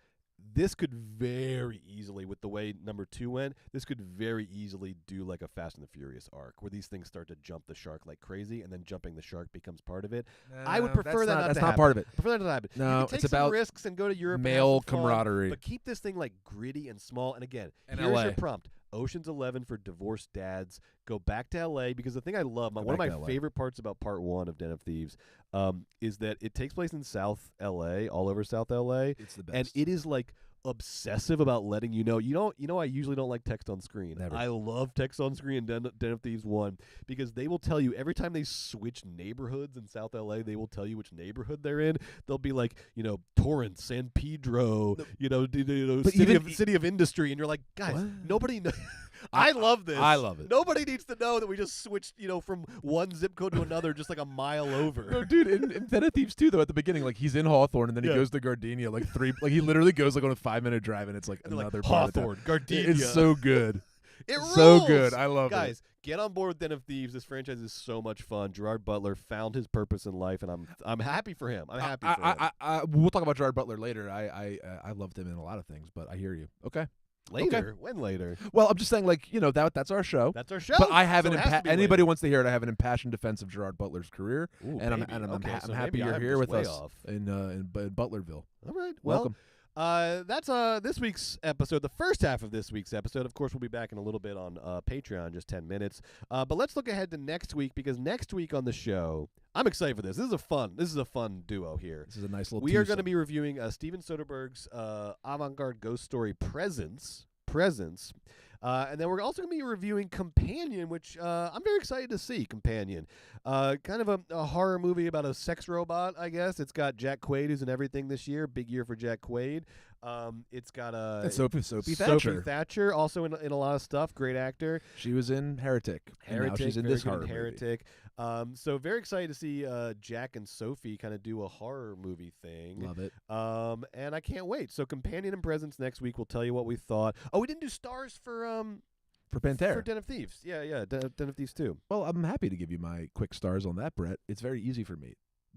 This could very easily, with the way number 2 went, this could very easily do like a Fast and the Furious arc where these things start to jump the shark like crazy, and then jumping the shark becomes part of it. I would prefer that that's to not happen. part of it. Prefer that to happen. No, you can take it's some about risks and go to Europe, and have male some fun, camaraderie. but keep this thing like gritty and small. And again, In here's LA. your prompt: Ocean's 11 for divorced dads. Go back to LA, because the thing I love, one of my back to LA. favorite parts about part 1 of Den of Thieves, is that it takes place in South LA, all over South LA, It's the best. and it is like obsessive about letting you know. I usually don't like text on screen. Never. I love text on screen in Den of Thieves 1, because they will tell you every time they switch neighborhoods in South LA, they will tell you which neighborhood they're in. They'll be like, Torrance, San Pedro, city of industry, and you're like, guys, What? nobody knows. I love this. I love it. Nobody needs to know that we just switched, from one zip code to another just like a mile over. No, dude, in Den of Thieves 2, though, at the beginning, like, he's in Hawthorne, and then he Yeah. goes to Gardenia, like, he literally goes, like, on a 5-minute drive, and it's, like, They're like, another part of Hawthorne, town. Gardenia. It's so good. It rules. So good. I love it. Guys, get on board with Den of Thieves. This franchise is so much fun. Gerard Butler found his purpose in life, and I'm happy for him. I'm happy for him. We'll talk about Gerard Butler later. I loved him in a lot of things, but I hear you. Okay. Later? Okay. When later? Well, I'm just saying, like, that's our show. That's our show. But I have so an it has to be anybody later. wants to hear it. I have an impassioned defense of Gerard Butler's career, Ooh, and baby. I'm Okay, happy so maybe you're I'm here just with way us off. in Butlerville. All right. Welcome. That's this week's episode. The first half of this week's episode. Of course, we'll be back in a little bit on Patreon, just 10 minutes. But let's look ahead to next week, because next week on the show, I'm excited for this. This is a fun duo here. This is a nice little. We are going twosome. to be reviewing Steven Soderbergh's avant-garde ghost story Presence. And then we're also going to be reviewing Companion, which I'm very excited to see. Companion. Kind of a horror movie about a sex robot, I guess. It's got Jack Quaid, who's in everything this year. Big year for Jack Quaid. It's got And Sophie Sophie Thatcher. Thatcher, also in a lot of stuff. Great actor. She was in Heretic. And now she's in very this good horror movie. Heretic. So very excited to see Jack and Sophie kind of do a horror movie thing. Love it. And I can't wait. So Companion and Presence next week. We'll tell you what we thought. Oh, we didn't do stars for Pantera. for Den of Thieves. Yeah, Den of Thieves 2. Well, I'm happy to give you my quick stars on that, Brett. It's very easy for me.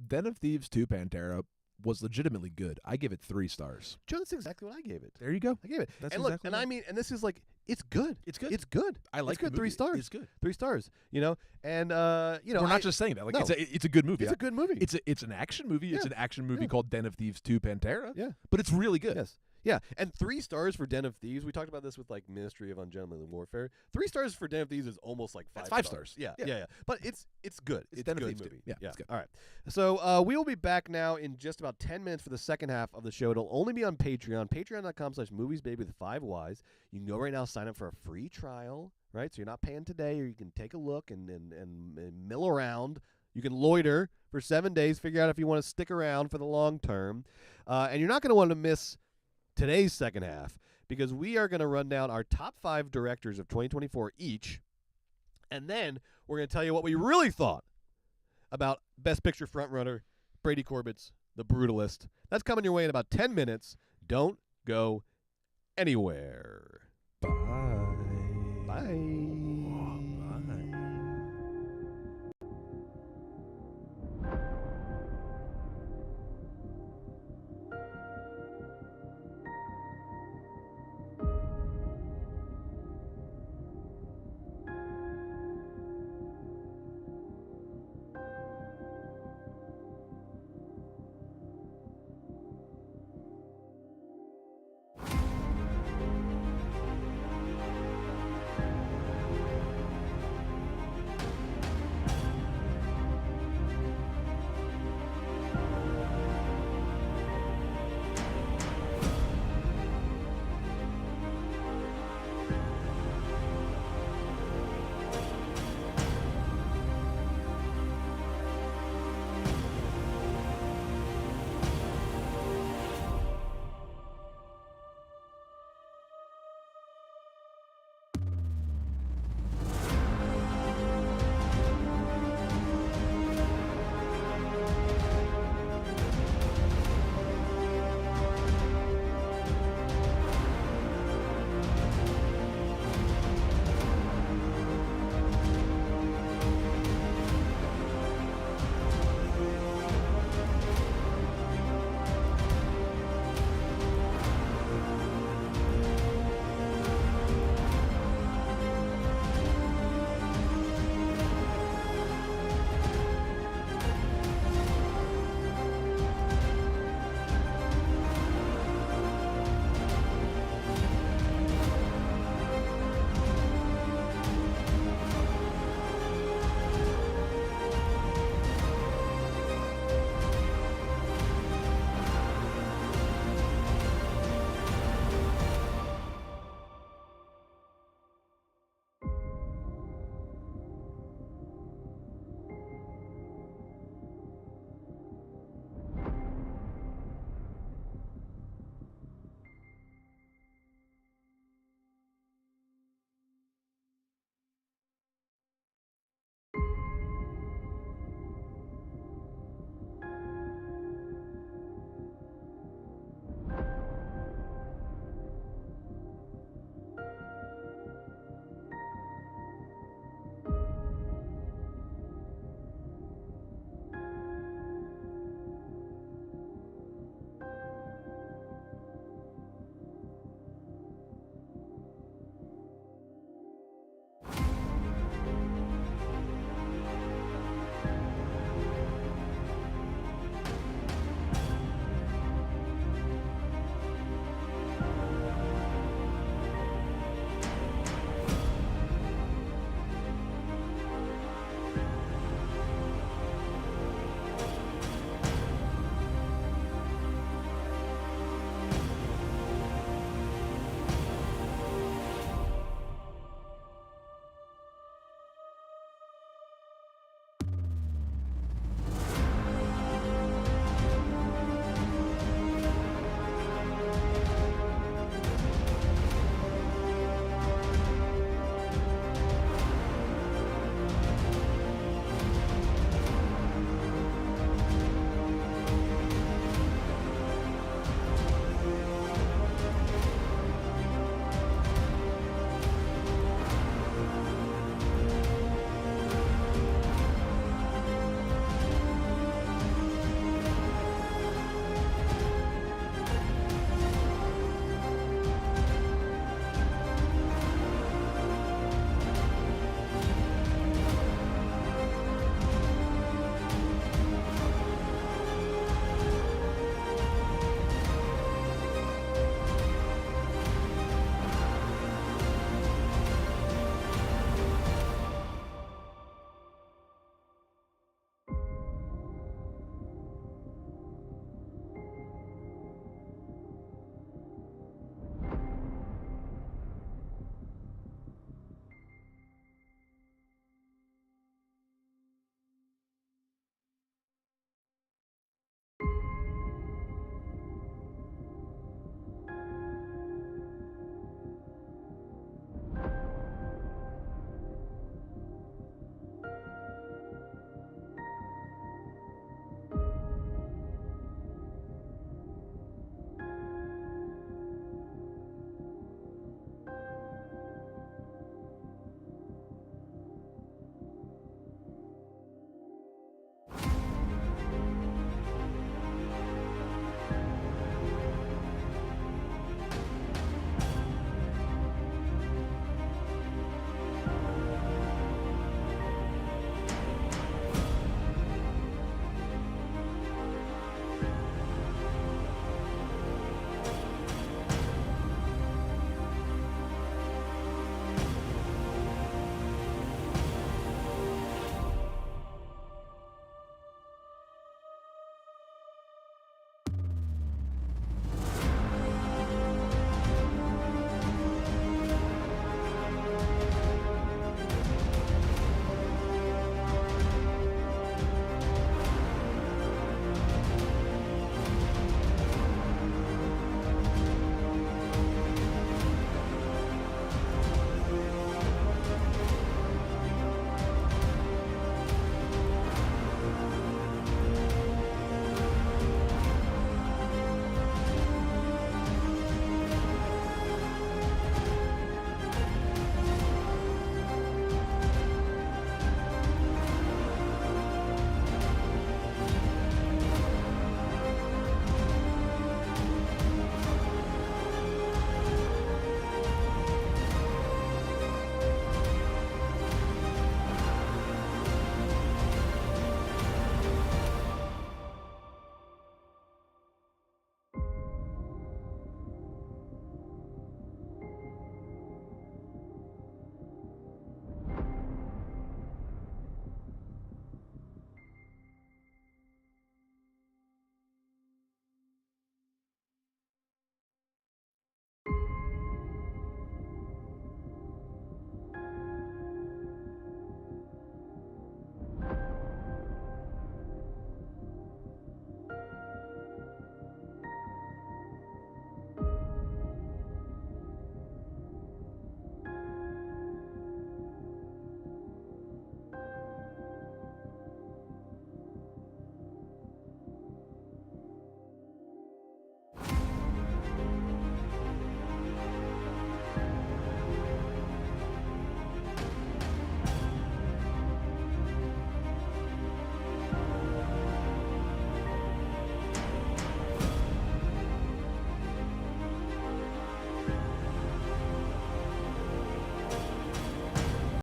Den of Thieves 2 Pantera was legitimately good. I give it 3 stars. Joe, that's exactly what I gave it. There you go. I gave it. That's and look, exactly and what- I mean, and this is like, it's good. It's good. It's good. I like it's good. the 3 movie. stars. It's good. 3 stars. And We're not just saying that. Like, no. it's a good movie. It's a good movie. It's an action movie. It's Yeah. an action movie Yeah. called Den of Thieves 2 Pantera. Yeah. But it's really good. Yes. Yeah, and 3 stars for Den of Thieves. We talked about this with like Ministry of Ungentlemanly Warfare. 3 stars for Den of Thieves is almost like 5 That's 5 stars. stars. Yeah. But it's good. It's a Den of good Thieves movie. too. Yeah, it's good. All right. So we will be back now in just about 10 minutes for the second half of the show. It'll only be on Patreon. Patreon.com/moviesbaby with 5 Ys. You can go right now, sign up for a free trial. Right, so you're not paying today, or you can take a look and mill around. You can loiter for 7 days, figure out if you want to stick around for the long term, and you're not going to want to miss today's second half, because we are going to run down our top 5 directors of 2024 each, and then we're going to tell you what we really thought about Best Picture frontrunner Brady Corbett's The Brutalist. That's coming your way in about 10 minutes. Don't go anywhere. Bye. Bye.